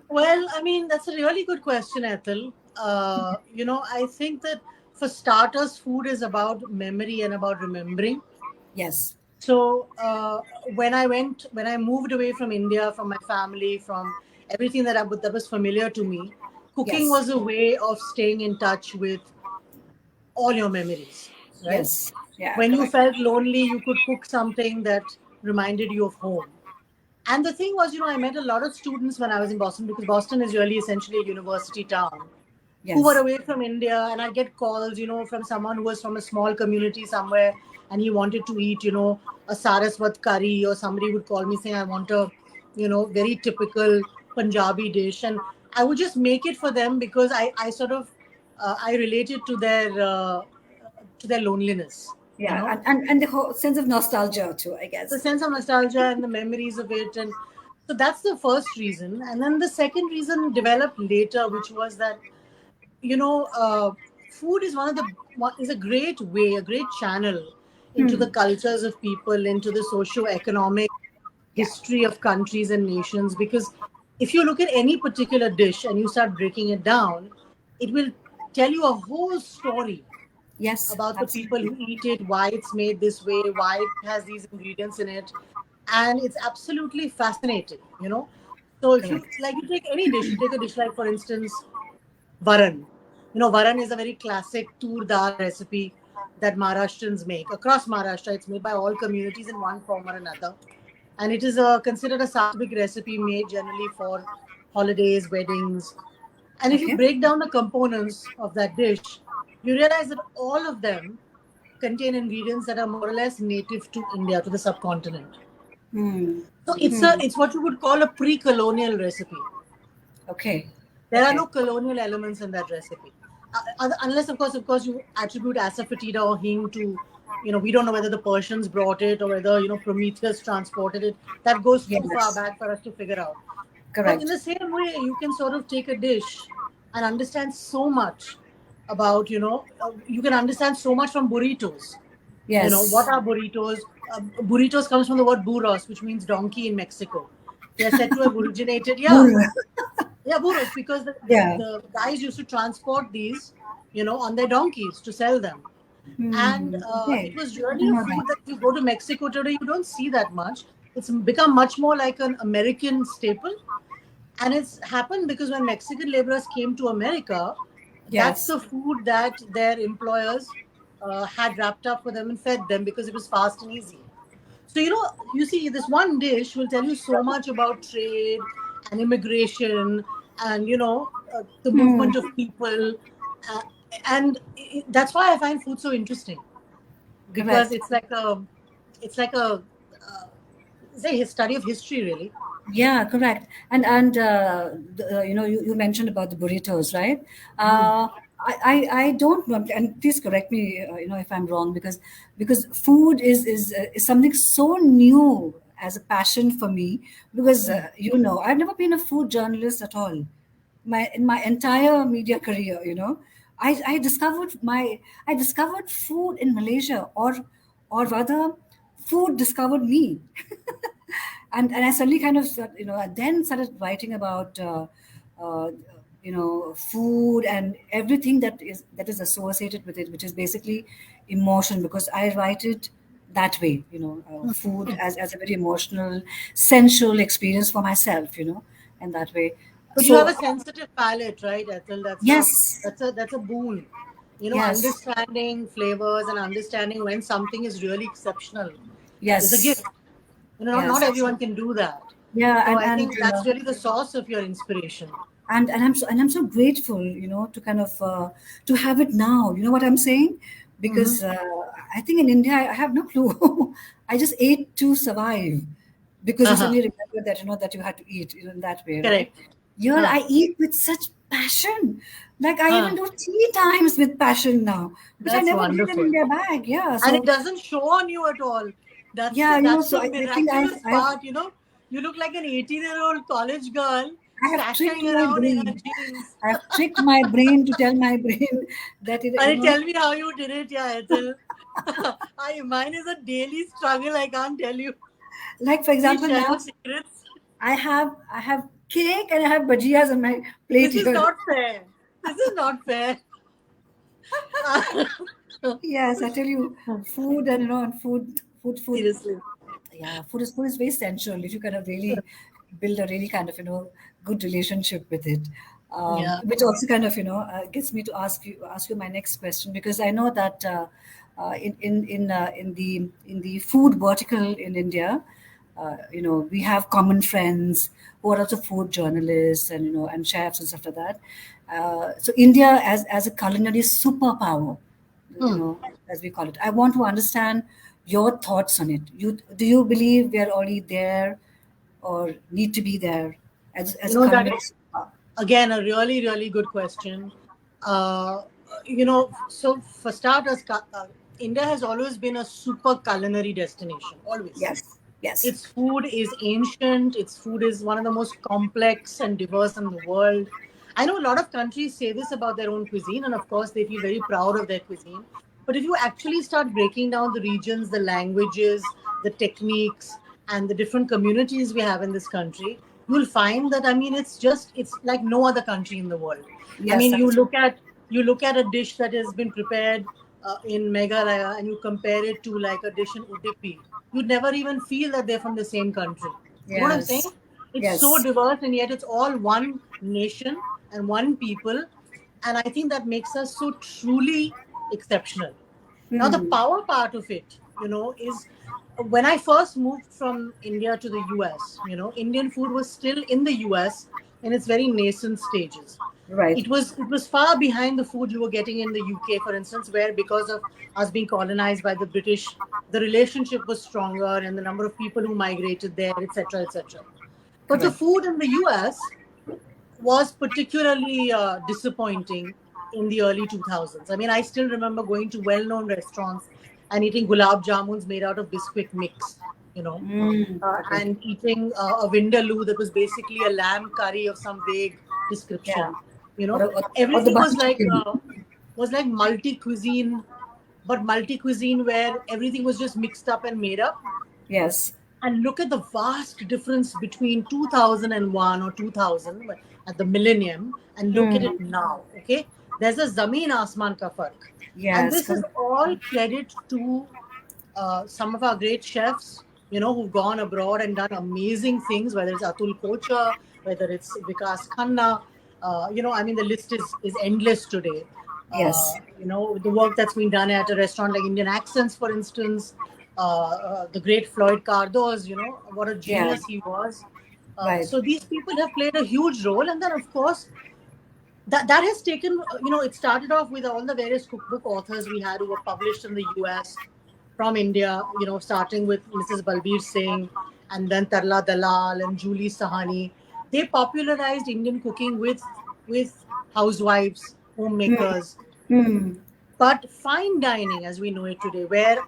Well, I mean, that's a really good question, Ethel. I think that for starters, food is about memory and about remembering. Yes. So when I moved away from India, from my family, from everything that was familiar to me, cooking Yes. was a way of staying in touch with all your memories, right? Yes. Yeah, When you correct. felt lonely, you could cook something that reminded you of home. And the thing was, I met a lot of students when I was in Boston, because Boston is really essentially a university town, who were Yes. away from India. And I'd get calls, from someone who was from a small community somewhere and he wanted to eat, a Saraswat curry, or somebody would call me saying, I want a, very typical Punjabi dish. And I would just make it for them because I sort of, I related to their loneliness, Yeah, and the whole sense of nostalgia too, I the guess. sense of nostalgia and the memories of it. And so that's the first reason. And then the second reason developed later, which was that, you know uh, food is is a great way, a great channel into the Hmm. cultures of people, into the socio-economic Yeah. history of countries and nations. Because if you look at any particular dish and you start breaking it down, it will tell you a whole story Yes, about the people absolutely. who eat it, why it's made this way, why it has these ingredients in it. And it's absolutely fascinating. So if you Correct. like, you take any dish, you take a dish like, for instance, varan. Varan is a very classic tur dal recipe that Maharashtrians make. Across Maharashtra, it's made by all communities in one form or another. And it is considered a sattvic recipe made generally for holidays, weddings. And if you Okay. break down the components of that dish, you realize that all of them contain ingredients that are more or less native to India, to the subcontinent. Hmm. So Hmm. it's what you would call a pre-colonial recipe. Okay. There are Okay. no colonial elements in that recipe, unless, of course, you attribute asafoetida or hing to, we don't know whether the Persians brought it or whether Prometheus transported it. That goes too far Yes. back for us to figure out. But in Correct. the same way, you can sort of take a dish and understand so much about, you can understand so much from burritos. What Yes. are burritos? Burritos comes from the word burros, which means donkey in Mexico. They are said to have originated, yeah, Burra. yeah, burros, because Yeah. the guys used to transport these on their donkeys to sell them. And it Okay. was I really didn't a know food that. that you go to Mexico today, you don't see that much. It's become much more like an American staple. And it's happened because when Mexican laborers came to America, that's Yes. the food that their employers had wrapped up for them and fed them because it was fast and easy. So, you see, this one dish will tell you so much about trade and immigration and, the Hmm. movement of people. Uh, and that's why I find food so interesting because Correct. it's like a, say, a study of history, really. Yeah, correct. You mentioned about the burritos, right? Mhm. I don't know, and please correct me, if I'm wrong, because food is something so new as a passion for me. Because I've never been a food journalist at all. In my entire media career, I discovered food in Malaysia, or rather, food discovered me. And I suddenly kind of I then started writing about uh, food and everything that is associated with it, which is basically emotion, because I write it that way, food as a very emotional, sensual experience for myself, and that way. But you have So a sensitive palate, right, Ethel? That's a yes, that's a that's a boon. yes, Understanding flavors and understanding when something is really exceptional is a yes, gift. Not yes, everyone can do that. yeah, So I and think that's really the source of your inspiration. and I'm so grateful, to kind of to have it now. You know what I'm saying? Hmm. Because I think in India I have no clue. I just ate to survive, because you Uh-huh. suddenly remember that that you had to eat, in that way, right? Correct. Here Huh. I eat with such passion. Like I even Huh. do tea times with passion now, which I That's never did in wonderful. India back. Yeah, And it so doesn't show on you at all. That's yeah, the that's so the I think I've miraculous I've part. You look like an 18-year-old college girl I have tricked sashaying my around in her brain. jeans. I have tricked my brain to tell my brain that And tell me how you did it, yeah, Ethel. Mine is a daily struggle. I can't tell you. like for Please example share now your secrets. I have cake and I have bhajias on my plate This is here. not fair. This is not fair. Yes, I tell you, food and and food. Seriously. Yeah, food is very essential if you kind of really build a really kind of good relationship with it. Yeah. Which also kind of gets me to ask you my next question, because I know that in the food vertical in India, we have common friends who are also food journalists and and chefs and stuff like that. So India as a culinary superpower, you Hmm. know, as we call it. I want to understand your thoughts on it. Do you believe we are already there, or need to be there as a That culinary is superpower? again a really, really good question. Uh, so for starters, India has always been a super culinary destination. Always. Yes, yes, Its food is ancient. Its food is one of the most complex and diverse in the world. I know a lot of countries say this about their own cuisine, and of course, they feel very proud of their cuisine. But if you actually start breaking down the regions, the languages, the techniques, and the different communities we have in this country, you'll find that it's like no other country in the world. I yes. mean, That you is look at you look at a dish that has been prepared in Meghalaya and you compare it to like a dish in Udupi, you'd never even feel that they're from the same country. You know what I'm saying? yes, It's so yes. diverse and yet it's all one nation and one people. And I think that makes us so truly exceptional. Now, the Hmm. power part of it, is when I first moved from India to the US, Indian food was still in the US in its very nascent stages. Right. It was far behind the food you were getting in the UK, for instance, where because of us being colonized by the British, the relationship was stronger and the number of people who migrated there, etc., etc. But the Correct. food in the US was particularly disappointing in the early 2000s. I mean, I still remember going to well-known restaurants and eating gulab jamuns made out of biscuit mix, you know, Okay. and eating a vindaloo that was basically a lamb curry of some vague Yeah. description. Or the Everything butter chicken. was like multi cuisine, but multi cuisine where everything was just mixed up and made up. Yes. And look at the vast difference between 2001 or 2000 at the millennium and look at Hmm. it now. Okay, there's a Zameen Asman Ka Fark. And Yes, this is correct. all credit to some of our great chefs, who've gone abroad and done amazing things, whether it's Atul Kocha, whether it's Vikas Khanna. I mean, the list is endless today. Yes, The work that's been done at a restaurant like Indian Accents, for instance, the great Floyd Cardoz, what a yeah, genius he was. right. So these people have played a huge role. And then, of course, that has taken, it started off with all the various cookbook authors we had who were published in the US from India, starting with Mrs. Balbir Singh and then Tarla Dalal and Julie Sahani. They popularized Indian cooking with housewives, homemakers. Hmm. But fine dining, as we know it today, where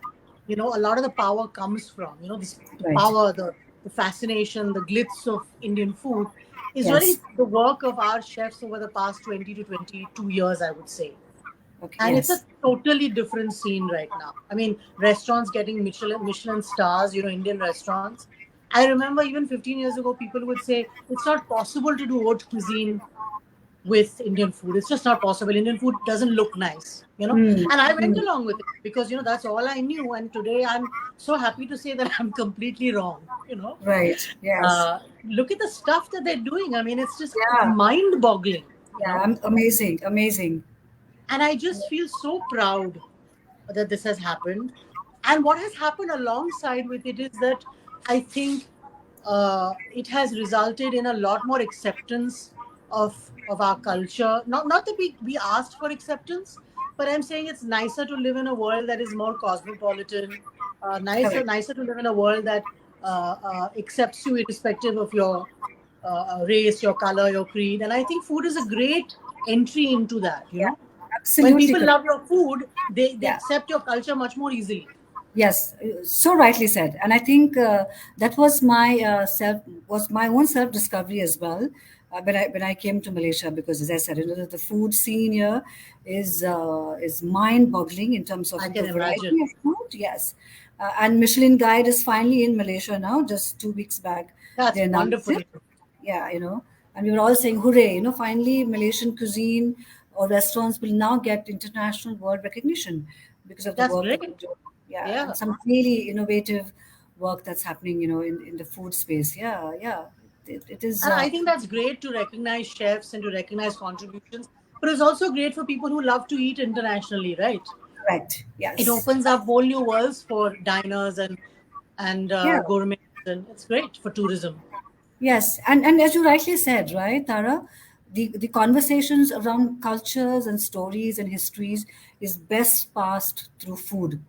a lot of the power comes from, this Right. power, the fascination, the glitz of Indian food, is Yes. really the work of our chefs over the past 20 to 22 years, I would say. Okay. And it's a Yes. totally different scene right now. I mean, restaurants getting Michelin stars, Indian restaurants. I remember even 15 years ago, people would say it's not possible to do haute cuisine with Indian food. It's just not possible. Indian food doesn't look nice. Hmm. And I went Hmm. along with it because, that's all I knew. And today I'm so happy to say that I'm completely wrong. Right. Yes. Look at the stuff that they're doing. I mean, it's Yeah. mind boggling, you Yeah. know. Amazing. Amazing. And I just feel so proud that this has happened. And what has happened alongside with it is that I think it has resulted in a lot more acceptance of our culture. Not that we asked for acceptance, but I'm saying it's nicer to live in a world that is more cosmopolitan. Nicer Correct. nicer to live in a world that accepts you irrespective of your race, your color, your creed. And I think food is a great entry into that. Yeah. When Absolutely people correct. love your food, they Yeah. accept your culture much more easily. Yes, so rightly said, and I think that was my own self discovery as well when I came to Malaysia, because as I said, the food scene here is mind boggling in terms of I the can imagine. variety of food. Yes, and Michelin Guide is finally in Malaysia now. Just 2 weeks back, That's they announced wonderful. it. Yeah, and we were all saying, "Hooray!" Finally, Malaysian cuisine or restaurants will now get international world recognition because of the That's work that great. we do. Yeah, Yeah. and some really innovative work that's happening, in the food space. Yeah, yeah, it is And I think that's great to recognize chefs and to recognize contributions. But it's also great for people who love to eat internationally, right? correct. It Yes, opens up whole new worlds for diners and yeah, gourmets, and it's great for tourism. yes, and as you rightly said, right, Tara, the conversations around cultures and stories and histories is best passed through food.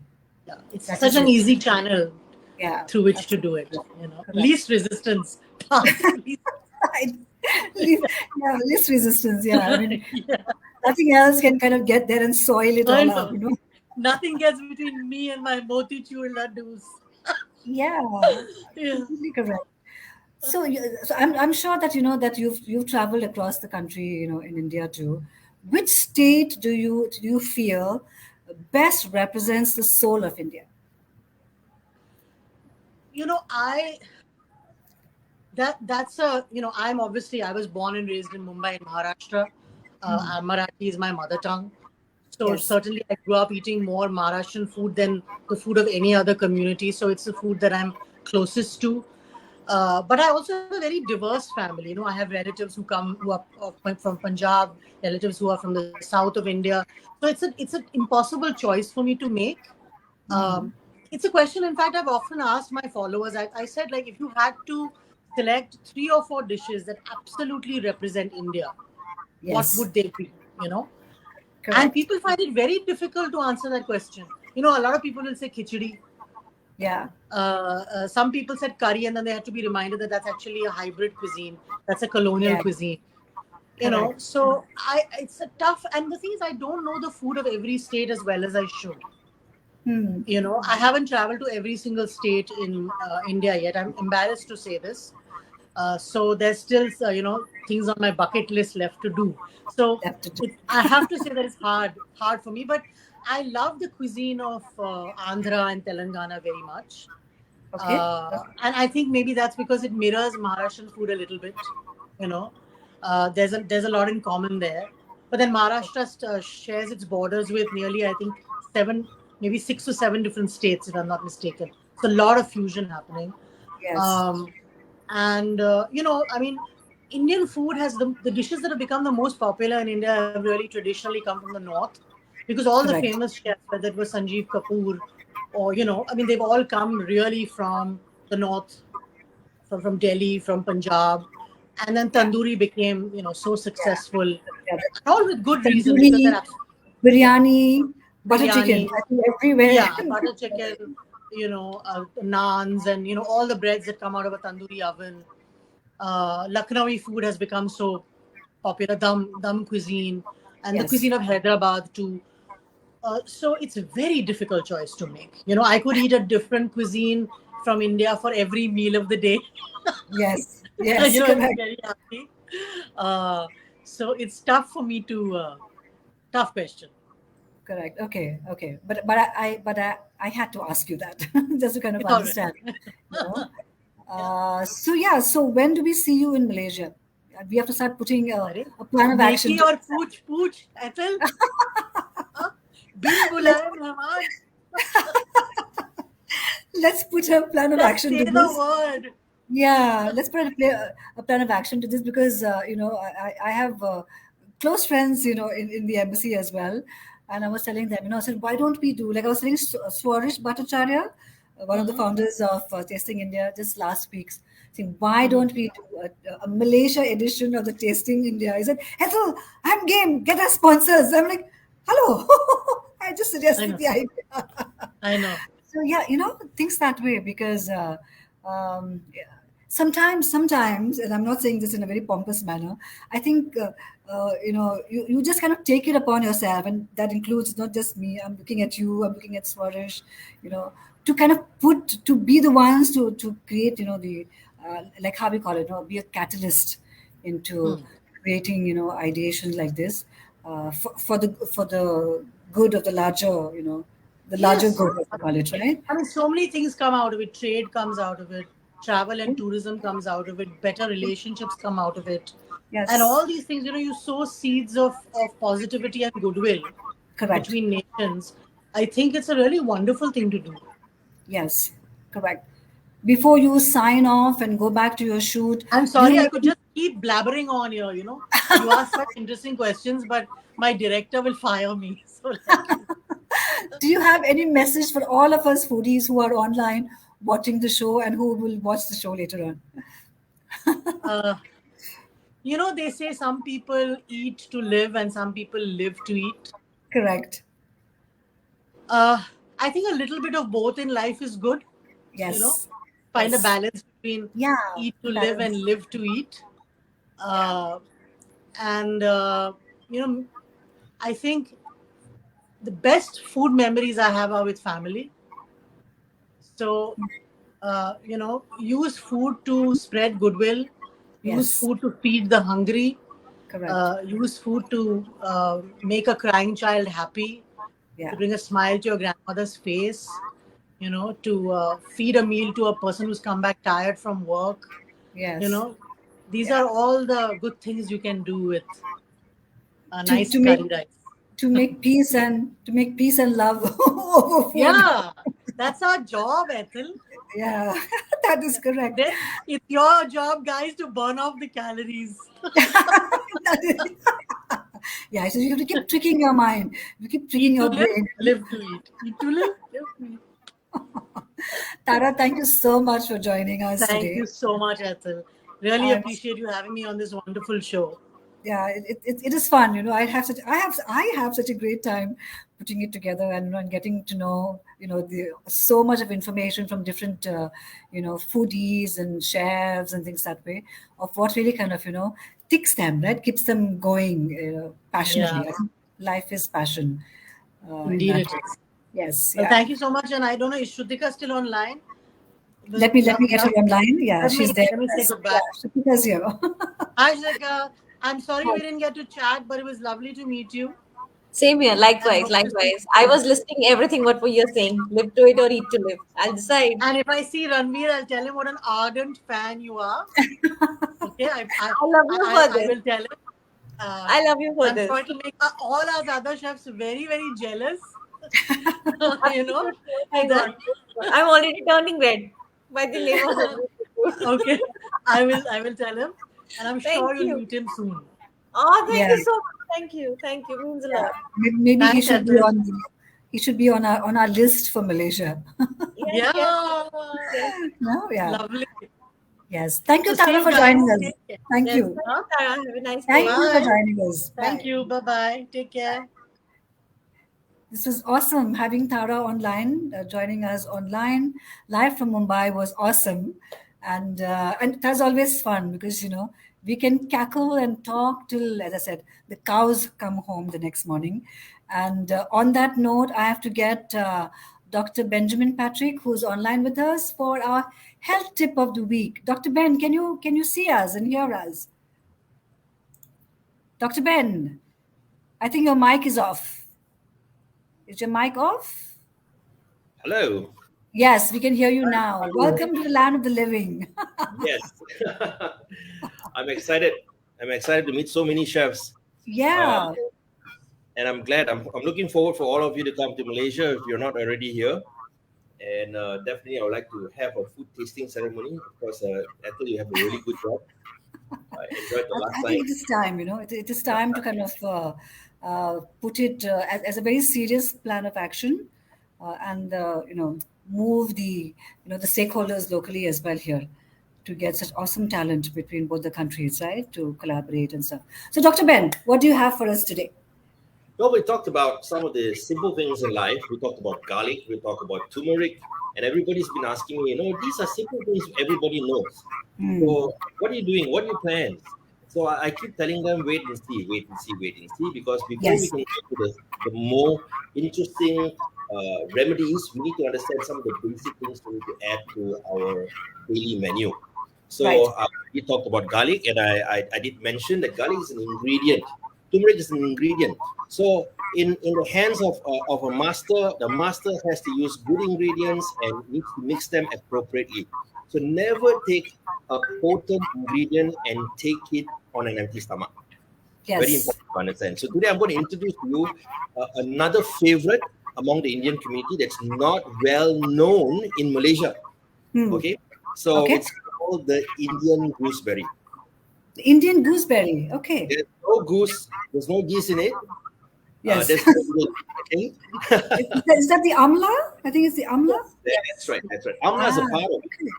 Yeah, it's That such is an it. easy channel Yeah, through which to do absolutely it. correct. Least resistance task. Least, Right. Yeah, least resistance. Yeah, I mean, yeah. nothing else can kind of get there and soil it I all up. know. Nothing gets between me and my motichur laddus. Yeah, Yeah. absolutely correct. So I'm sure that that you've traveled across the country, in India too. Which state do you feel best represents the soul of India? I that's a I was born and raised in Mumbai in Maharashtra. Marathi is my mother tongue, so Yes. certainly I grew up eating more Maharashtrian food than the food of any other community. So it's the food that I'm closest to. But I also have a very diverse family. I have relatives who are from Punjab, relatives who are from the south of India. So it's an impossible choice for me to make. Um, it's a question, in fact, I've often asked my followers. I said, like, if you had to select 3 or 4 dishes that absolutely represent India, what Yes. would they be? And Correct. people find it very difficult to answer that question. A lot of people will say khichdi. Yeah. Some people said curry, and then they had to be reminded that that's actually a hybrid cuisine. That's a colonial Yeah. cuisine. Correct. So it's a tough. And the thing is, I don't know the food of every state as well as I should. Hmm. I haven't traveled to every single state in India yet. I'm embarrassed to say this. So there's still, things on my bucket list left to do. So Have to do. I have to say that it's hard for me. But I love the cuisine of Andhra and Telangana very much. Okay. And I think maybe that's because it mirrors Maharashtrian food a little bit. You know, there's a lot in common there. But then Maharashtra shares its borders with nearly, I think, seven, maybe 6 or 7 different states, if I'm not mistaken. So a lot of fusion happening. Yes, Um, and, I mean, Indian food has the dishes that have become the most popular in India have really traditionally come from the north, because all the correct. famous chefs, whether it was Sanjeev Kapoor or, I mean, they've all come really from the north, from Delhi, from Punjab. And then Yeah, tandoori became, so yeah, successful, and yeah. all with good reason, Tandoori, because they're absolutely, yeah, biryani, butter chicken. biryani, I think everywhere. yeah, butter chicken, naans, and all the breads that come out of a tandoori oven. Lucknowi food has become so popular, dum cuisine, and the Yes, cuisine of Hyderabad too. So it's a very difficult choice to make. I could eat a different cuisine from India for every meal of the day. yes, yes, And be correct. very happy. Uh, so it's tough for me to tough question. Correct. Okay. Okay. But I had to ask you that just to kind of It's all right. understand, you know. So yeah. So when do we see you in Malaysia? We have to start putting अरे a plan of action. नेकी और पूछ पूछ एथल, बिन Let's बुलाए मेहमान, let's put a plan of just action say to the this. word. Yeah, let's put a plan of action to this because I have close friends in the embassy as well, and I was telling them I said why don't we do like I was telling Swarish Bhattacharya, one of the Mhm. founders of Tasting India just last week, saying why Mhm. don't we do a Malaysia edition of the Tasting India? He said Ethel, I'm game, get us sponsors. I'm like hello, I just I suggested know, the idea. I know. So yeah, things that way because yeah, sometimes, and I'm not saying this in a very pompous manner. I think you just kind of take it upon yourself, and that includes not just me. I'm looking at you. I'm looking at Swarish. You know, to kind of to be the ones to create. The like how we call it. Be a catalyst into Hmm. creating. Ideations like this for the good of the larger. The larger Yes, good, as we call it, right? I mean, so many things come out of it. Trade comes out of it. Travel and tourism comes out of it. Better relationships come out of it. And Yes, all these things, you sow seeds of positivity and goodwill correct. between nations. I think it's a really wonderful thing to do. Yes, correct. Before you sign off and go back to your shoot, I'm do sorry, you I could just keep blabbering on here. You ask such interesting questions, but my director will fire me. So let me. do you have any message for all of us foodies who are online watching the show and who will watch the show later on? Uh, they say some people eat to live and some people live to eat. Correct. Uh, I think a little bit of both in life is good. You know, Yes. find a Yes. balance between Yeah. eat to live and Balance. live to eat. Yeah. Uh, and, you know, I think the best food memories I have are with family. So, use food to spread goodwill, use Yes. food to feed the hungry, Correct. use food to make a crying child happy, to Yeah. bring a smile to your grandmother's face, to feed a meal to a person who's come back tired from work. You Yes. know, these Yeah. are all the good things you can do with a To nice to make curry rice. to make peace and love over food. Yeah, that's our job, Ethel. Yeah, that is correct. Then it's your job, guys, to burn off the calories. That is, yeah, so you have to keep tricking your mind. You keep tricking Eat to your live, brain. live to eat. Eat to live, live to eat. Tara, thank you so much for joining us Thank today. you so much, Ethel. Really I'm appreciate you having me on this wonderful show. Yeah, it is fun. I have such a great time putting it together and getting to know so much of information from different foodies and chefs and things that way of what really kind of ticks them, right, keeps them going Yeah, passionately. I think life is passion in indeed that it way. is. Yes, Well, yeah. thank you so much. And I don't know, is Shrutika still online? Well, Let me get her online. Yeah, she's there let me with say us. goodbye. Yeah, Shrutika here. Hi, Shrutika. I'm sorry Hi. we didn't get to chat, but it was lovely to meet you. Same here, And likewise, hope to see likewise. I you was soon. listening everything what you're saying. Live to it or eat to live. I'll decide. And if I see Ranveer, I'll tell him what an ardent fan you are. Okay, I love you for I this. will tell him. I love you for I'm this. sure it'll make all our other chefs very, very jealous. you know, Absolutely. Oh my that God. I'm already turning red by the name of the food. okay. I will tell him, and I'm Thank sure you'll you. meet him soon. Oh, thank Yeah, you so much. Thank you. Thank you. Means a yeah. lot. Maybe he Thanks, should be Ethel. on our list for Malaysia. Yes, yes, Yeah, yes, No, yeah. lovely. Yes. Thank So you, see Tara, you for guys. joining us. Take care. Thank yes. you. Thank Huh? you, Tara. Have a nice Thank day. you for Bye. joining us. Thank Bye. you. Bye bye. Take care. This was awesome. Having Tara online, joining us online, live from Mumbai was awesome. And that's always fun because, we can cackle and talk till, as I said, the cows come home the next morning. And on that note, I have to get Dr. Benjamin Patrick, who's online with us for our health tip of the week. Dr. Ben, can you see us and hear us? Dr. Ben, I think your mic is off. Is your mic off? Hello. Yes, we can hear you now. Welcome to the land of the living. Yes. I'm excited. I'm excited to meet so many chefs. Yeah, And I'm glad. I'm looking forward for all of you to come to Malaysia if you're not already here. And definitely, I would like to have a food tasting ceremony. Of course, Ethel, you have a really good job. I enjoyed the I last think night. it is time, it is time to kind of put it as a very serious plan of action and, move the stakeholders locally as well here to get such awesome talent between both the countries, right? To collaborate and stuff. So, Dr. Ben, what do you have for us today? Well, we talked about some of the simple things in life. We talked about garlic. We talked about turmeric. And everybody's been asking me, these are simple things everybody knows. Hmm. So what are you doing? What are your plans? So I keep telling them, wait and see, wait and see, wait and see, because before we Yes, can get to the more interesting remedies, we need to understand some of the basic things we need to add to our daily menu. right. So we talked about garlic, and I did mention that garlic is an ingredient. Turmeric is an ingredient. So in the hands of a master, the master has to use good ingredients and needs to mix them appropriately. So never take a potent ingredient and take it on an empty stomach. Very Yes. important to understand. So today I'm going to introduce to you another favorite among the Indian community that's not well known in Malaysia. Hmm. Okay, so Okay. it's called the Indian gooseberry. The Indian gooseberry. Okay. There's no goose, there's no geese in it. Yes. There's no milk, okay? Is that the amla? I think it's the amla. Yes, That's right. That's right. Amla is a Ah, part of it. okay.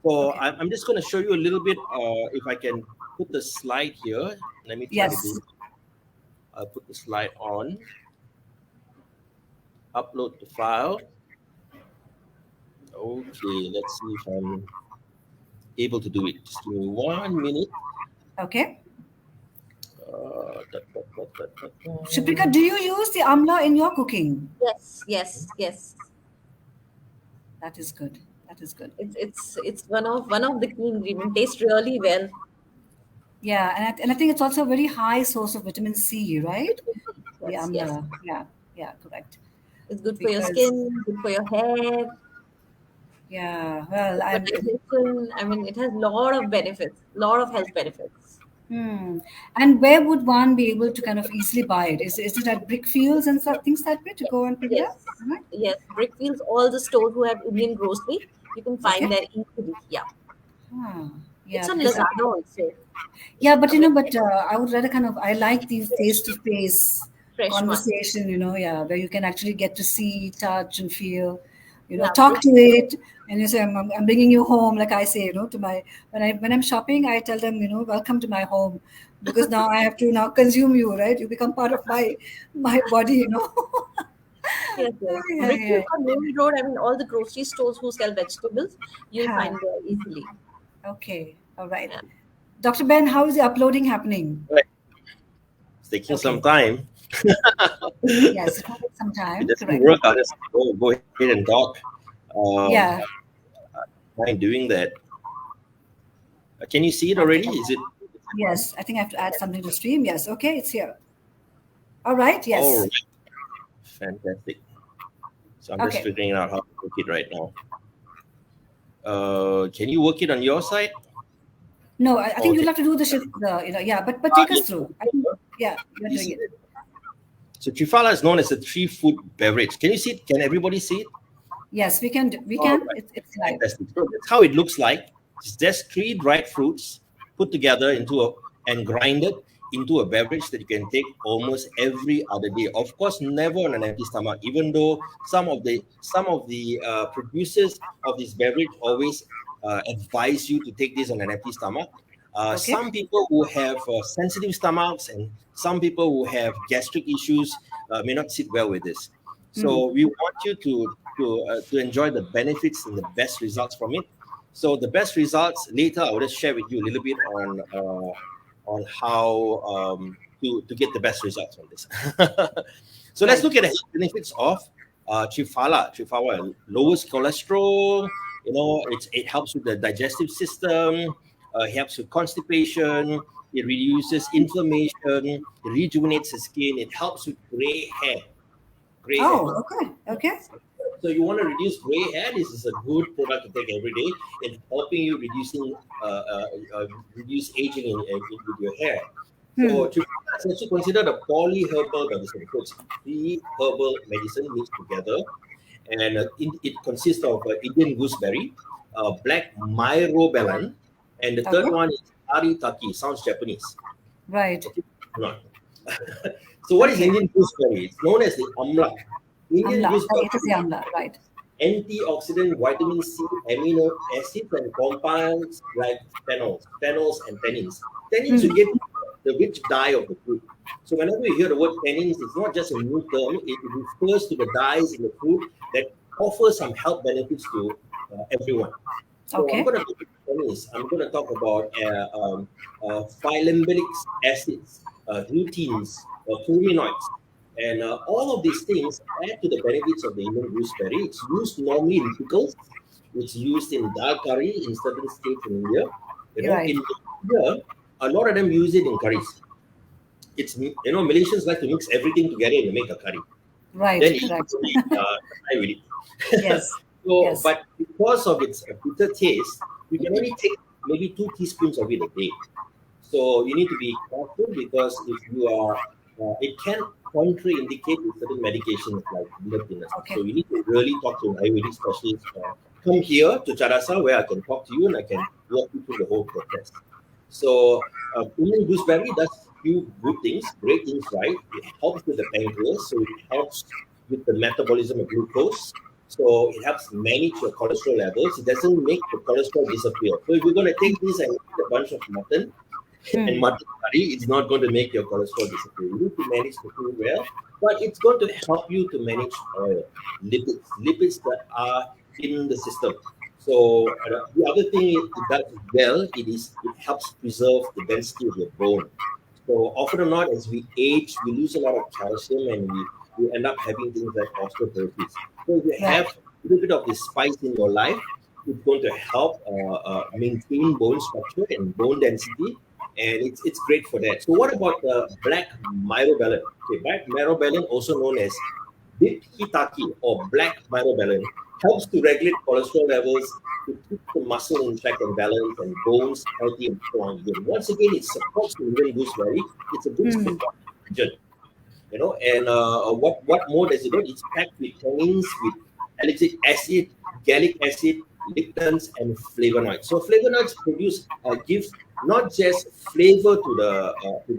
So Okay. I'm just going to show you a little bit. If I can put the slide here, let me try to do. Yes. I'll put the slide on. Upload the file. Okay, let's see if I'm able to do it. Just give me 1 minute. Okay. Da, da, da, da, da, da. Shiprika, do you use the amla in your cooking? yes, yes, yes. That is good. That is good. It's one of the key ingredients. Tastes really well. Yeah, and I think it's also a very high source of vitamin C, right? The Yes, yes. amla. Yeah, yeah, correct. It's good for your Because skin, good for your hair, yeah, well, good for digestion. I mean, it has a lot of benefits, lot of health benefits. and where would one be able to kind of easily buy it? Is it at brick fields and stuff, things that way to go and pick it up? Yes, Right? yes. Brickfields, all the stores who have Indian grocery, you can find Okay. there easily. Yeah, Ah, it's yeah, on because Lazada also. yeah, but Available. I would rather kind of I like the face to face Fresh one. conversation, yeah, where you can actually get to see, touch, and feel, Yeah, talk to it, and you say, I'm bringing you home, like I say, to my when I'm shopping, I tell them, welcome to my home, because now I have to now consume you, right? You become part of my body. yes, yes. Yeah, yeah, Brickfields on main road. I mean, all the grocery stores who sell vegetables, you'll yeah. find there easily. Okay, all right. Yeah. Dr. Ben, how is the uploading happening? Right. It's taking some Okay. time. Yes, it will take some It time. doesn't Correct. work. I'll just go ahead and talk. Yeah. I'm doing that. Can you see it already? Is it Yes, I think I have to add something to stream. Yes, okay, it's here. All right, all yes. right? Fantastic. So I'm just Okay. figuring out how to work it right now. Can you work it on your side? No, I think Okay. you'll have to do the shift, yeah, but take us Yes. through. I think, Yeah, you're You doing see it. it? So Trifala is known as a tree food beverage. Can you see it? Can everybody see it? Yes, we can. We All can. right. It's live. Fantastic. So that's how it looks like. It's just three dried fruits put together and grinded into a beverage that you can take almost every other day. Of course, never on an empty stomach. Even though some of the producers of this beverage always advise you to take this on an empty stomach. Okay. Some people who have sensitive stomachs and some people who have gastric issues may not sit well with this. Hmm. So we want you to enjoy the benefits and the best results from it. So the best results later, I will just share with you a little bit on how to get the best results on this. So let's Right. look at the health benefits of Trifala. Trifala lowers cholesterol. It helps with the digestive system. It helps with constipation. It reduces inflammation. It rejuvenates the skin. It helps with gray hair. Gray hair. Oh, okay. Okay. So you want to reduce gray hair. This is a good product to take every day in helping you reduce aging with your hair. Hmm. So Trifala is actually considered a polyherbal medicine. So it's three herbal medicine mixed together, and it consists of Indian gooseberry, black myrobalan, and the third Okay. one is aritaki. Sounds Japanese. Right. Okay, not. So what is Okay. Indian gooseberry? It's known as the amla. Indian Amla. gooseberry It is the amla. Right. antioxidant, vitamin C, amino acids, and compounds like phenols and tannins. Tannins Hmm. you get the rich dye of the fruit. So whenever you hear the word tannins, it's not just a new term. It refers to the dyes in the fruit that offer some health benefits to everyone. So I'm Okay. going to talk about tannins. I'm going to talk about phylambilic acids, luteins, flavonoids, and all of these things add to the benefits of the Indian gooseberry. It's used normally in pickles. It's used in dal curry in certain states in India. Right. In India, a lot of them use it in curries. Malaysians like to mix everything together and make a curry. Right. Then you Right. really try with it. Yes. So, Yes. but because of its bitter taste, you can only take maybe 2 teaspoons of it a day. So you need to be careful because if you are, it can contraindicate with certain medications like blood thinners. Okay. So you need to really talk to an Ayurvedic specialist. Come here to Charasa where I can talk to you and I can walk you through the whole process. So Indian gooseberry does few good things, great things, right? It helps with the pancreas, so it helps with the metabolism of glucose. So it helps manage your cholesterol levels. It doesn't make the cholesterol disappear. So if you're going to take this and eat a bunch of mutton, and Hmm. mutton curry, it's not going to make your cholesterol disappear. You need to manage the food well, but it's going to help you to manage lipids that are in the system. So the other thing it does well, it helps preserve the density of your bone. So often or not, as we age, we lose a lot of calcium and we end up having things like osteoporosis. So if you Right. have a little bit of this spice in your life, it's going to help maintain bone structure and bone density, and it's great for that. So what about black myrobalan? Okay, black myrobalan, also known as Bithitaki or black myrobalan, helps to regulate cholesterol levels, to keep the muscle in check and balance, and bones healthy and strong again. Once again, it supports the Indian gooseberry. It's a good Hmm. support agent, and what more does it do? It's packed with tannins, with alicylic acid, gallic acid, lectins, and flavonoids. So flavonoids gives not just flavor to the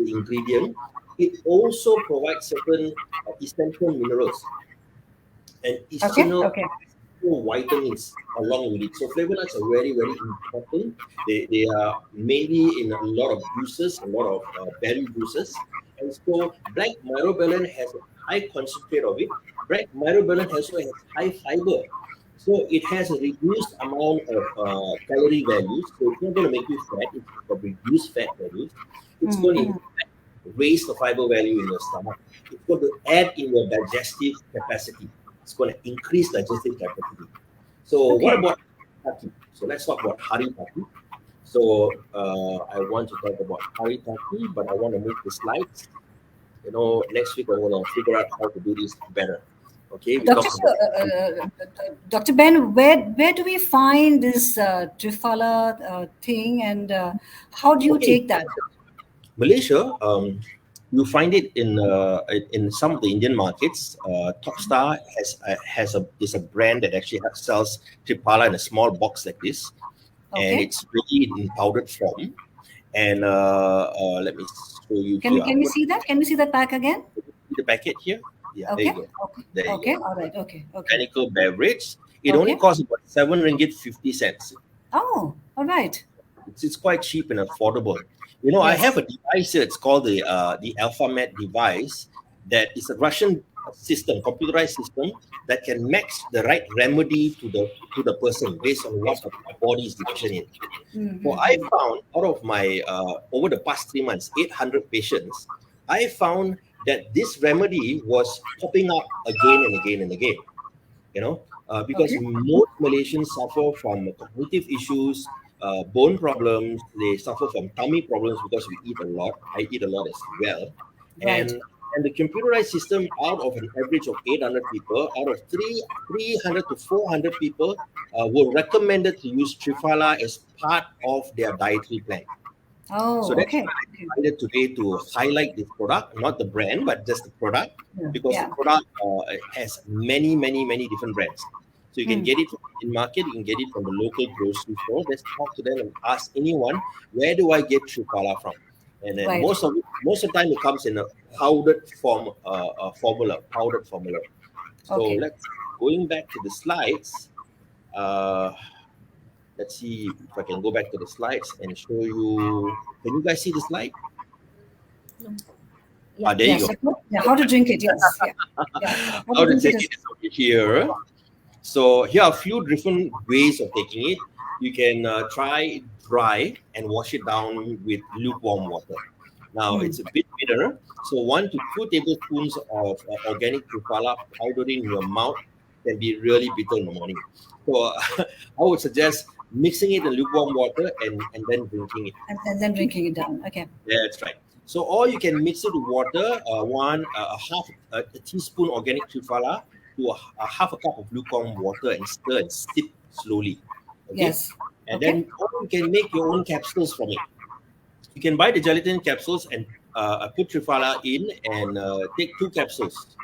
ingredient, it also provides certain essential minerals and Okay. essential Okay. vitamins along with it. So flavonoids are very, very important. They are mainly in a lot of juices, a lot of berry juices. And so black myrobalan has a high concentrate of it. Black myrobalan also has high fiber. So it has a reduced amount of calorie values. So it's not going to make you fat. It's got reduced fat values. It's Hmm. going to raise the fiber value in your stomach. It's going to add in your digestive capacity. It's going to increase digestive capacity. So what Okay. about Haritaki? So let's talk about Haritaki. So I want to talk about Haritaki, but I want to move the slides. Next week I'm going to figure out how to do this better. Okay, we Dr. talked about Dr. Ben, where do we find this Trifala thing, and how do you okay, take that? Malaysia. You find it in some of the Indian markets. Top Star is a brand that actually sells triphala in a small box like this, and Okay. it's really in powdered form. And let me show you Can we here. can we see that? Can we see that pack again? See the packet here? Yeah, there you Okay. go. Okay. There you Okay. go. All right. Okay. Okay. Botanical beverage. It only Okay. costs about 7 ringgit 50 cents. Oh, all right. It's quite cheap and affordable. You know, I have Yes. a device here. It's called the AlphaMed device. That is a Russian system, computerized system that can match the right remedy to the person based on what the body is deficient in. So I Mm-hmm. found out of my over the past 3 months, 800 patients, I found that this remedy was popping up again and again and again. Because Okay. most Malaysians suffer from cognitive issues, bone problems. They suffer from tummy problems because we eat a lot. I eat a lot as well, Right. and the computerized system, out of an average of 800 people, out of 300 to 400 people, were recommended to use Trifala as part of their dietary plan. So Oh, that's okay. why I Okay. decided today to highlight this product, not the brand, but just the product, Yeah. because the Yeah. product has many, many, many different brands. So you can Hmm. get it from the Indian market, you can get it from the local grocery store. Just talk to them and ask anyone, where do I get Tripala from? And then Right. most of the time it comes in a powdered powdered formula. So Okay. let's going back to the slides. Uh, let's see if I can go back to the slides and show you. Can you guys see the slide? No. Yeah. There you Yes. go. Okay. Yeah. How to drink it? Yes. Yeah. Yeah. How to How to drink it take is it is over here. So here are a few different ways of taking it. You can try dry and wash it down with lukewarm water. Now hmm. it's a bit bitter, so 1 to 2 tablespoons of organic trufala powdered in your mouth can be really bitter in the morning. So I would suggest mixing it in lukewarm water and then drinking it. And then drinking it down. Okay. That's right. So, or you can mix it with water, a half a teaspoon organic trufala to a half a cup of lukewarm water and stir and sip slowly. Okay, Yes. and Okay. then or you can make your own capsules from it. You can buy the gelatin capsules and put trufala in and take 2 capsules.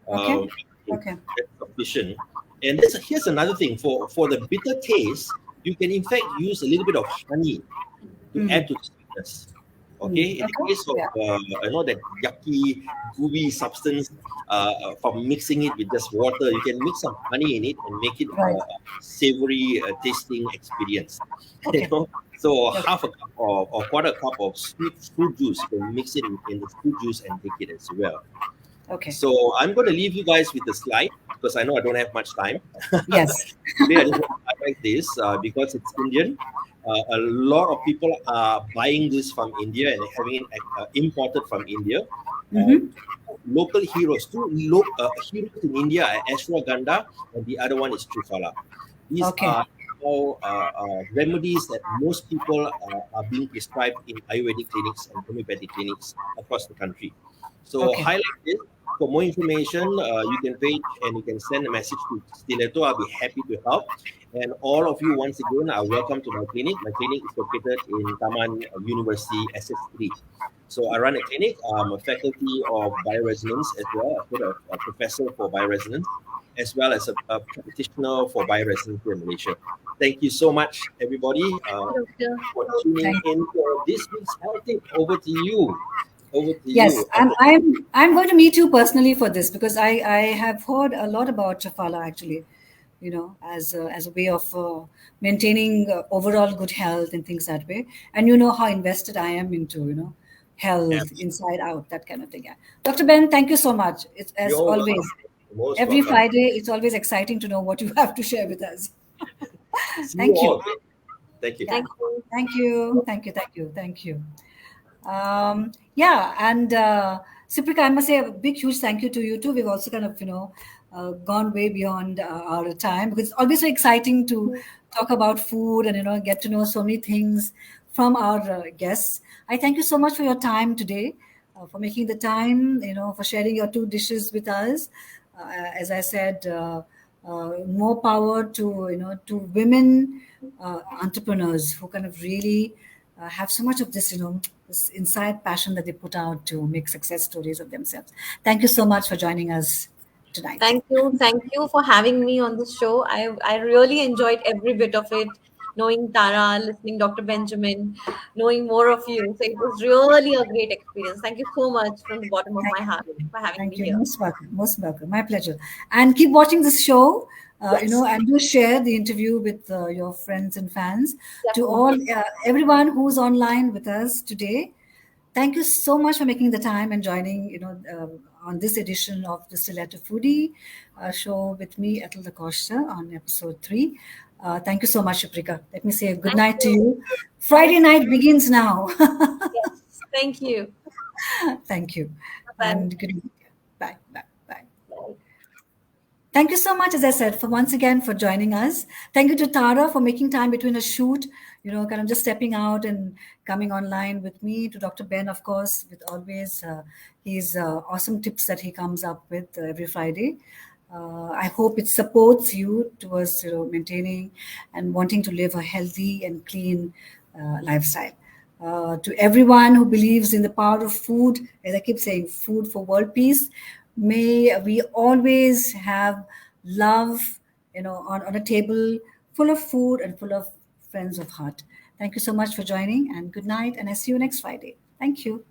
Okay. Um, Okay. that's sufficient. And here's another thing for the bitter taste, you can in fact use a little bit of honey to Hmm. add to the sweetness. Okay, in the Okay. case of Yeah. that yucky, gooey substance, from mixing it with just water, you can mix some honey in it and make it Right. a savory tasting experience. You Okay. know, so Okay. half a cup or quarter cup of sweet fruit juice, you can mix it in the fruit juice and take it as well. Okay. So I'm going to leave you guys with the slide because I know I don't have much time. Yes. Today I just want to highlight this because it's Indian. A lot of people are buying this from India and having it imported from India. Uh, Mm-hmm. Local heroes, heroes in India are ashwagandha, and the other one is trifala. These Okay. are all remedies that most people are being prescribed in Ayurvedic clinics and homeopathic clinics across the country. So Okay. highlight this. For more information, you can page and you can send a message to Stiletto. I'll be happy to help. And all of you, once again, are welcome to my clinic. My clinic is located in Taman University SS3. So I run a clinic. I'm a faculty of bioresonance as well. I'm a professor for bioresonance, as well as a practitioner for bioresonance here in Malaysia. Thank you so much, everybody, Doctor. for tuning Thank in for this week's Health Tip. Over to you. Over to Yes, you. I'm going to meet you personally for this because I have heard a lot about Trafala actually, as a way of maintaining overall good health and things that way. And you know how invested I am into health Absolutely. inside out, that kind of thing. Yeah. Dr. Ben, thank you so much. It's as You're always, welcome. You're most every welcome. Friday it's always exciting to know what you have to share with us. See you Thank you. all. Thank you. Yeah. Thank you. Thank you. Thank you. Thank you. Thank you. Yeah, and Siprika, I must say a big, huge thank you to you too. We've also kind of, gone way beyond our time because it's always so exciting to talk about food and get to know so many things from our guests. I thank you so much for your time today, for making the time, for sharing your 2 dishes with us. As I said, more power to to women entrepreneurs who kind of really have so much of this, this inside passion that they put out to make success stories of themselves. Thank you so much for joining us tonight. Thank you. Thank you for having me on this show. I really enjoyed every bit of it. Knowing Tara, listening Dr. Benjamin, knowing more of you. So it was really a great experience. Thank you so much from the bottom of Thank my heart you. for having me Thank you. here. Most welcome. Most welcome. My pleasure. And keep watching this show, Yes, and do share the interview with your friends and fans. To all, definitely. everyone who's online with us today, thank you so much for making the time and joining, on this edition of the Stiletto Foodie show with me, Ethel Da Costa, on episode 3. Thank you so much, Shiprika. Let me say a good Thank night to you. you. Thank Friday night begins now. Yes. Thank you. Thank you. Bye. And good night. Bye. Bye. Bye. Bye. Thank you so much, as I said, for once again for joining us. Thank you to Tara for making time between a shoot, kind of just stepping out and coming online with me. To Dr. Ben, of course, with always his awesome tips that he comes up with every Friday. I hope it supports you towards maintaining and wanting to live a healthy and clean lifestyle. To everyone who believes in the power of food, as I keep saying, food for world peace, may we always have love, on a table full of food and full of friends of heart. Thank you so much for joining, and good night. And I see you next Friday. Thank you.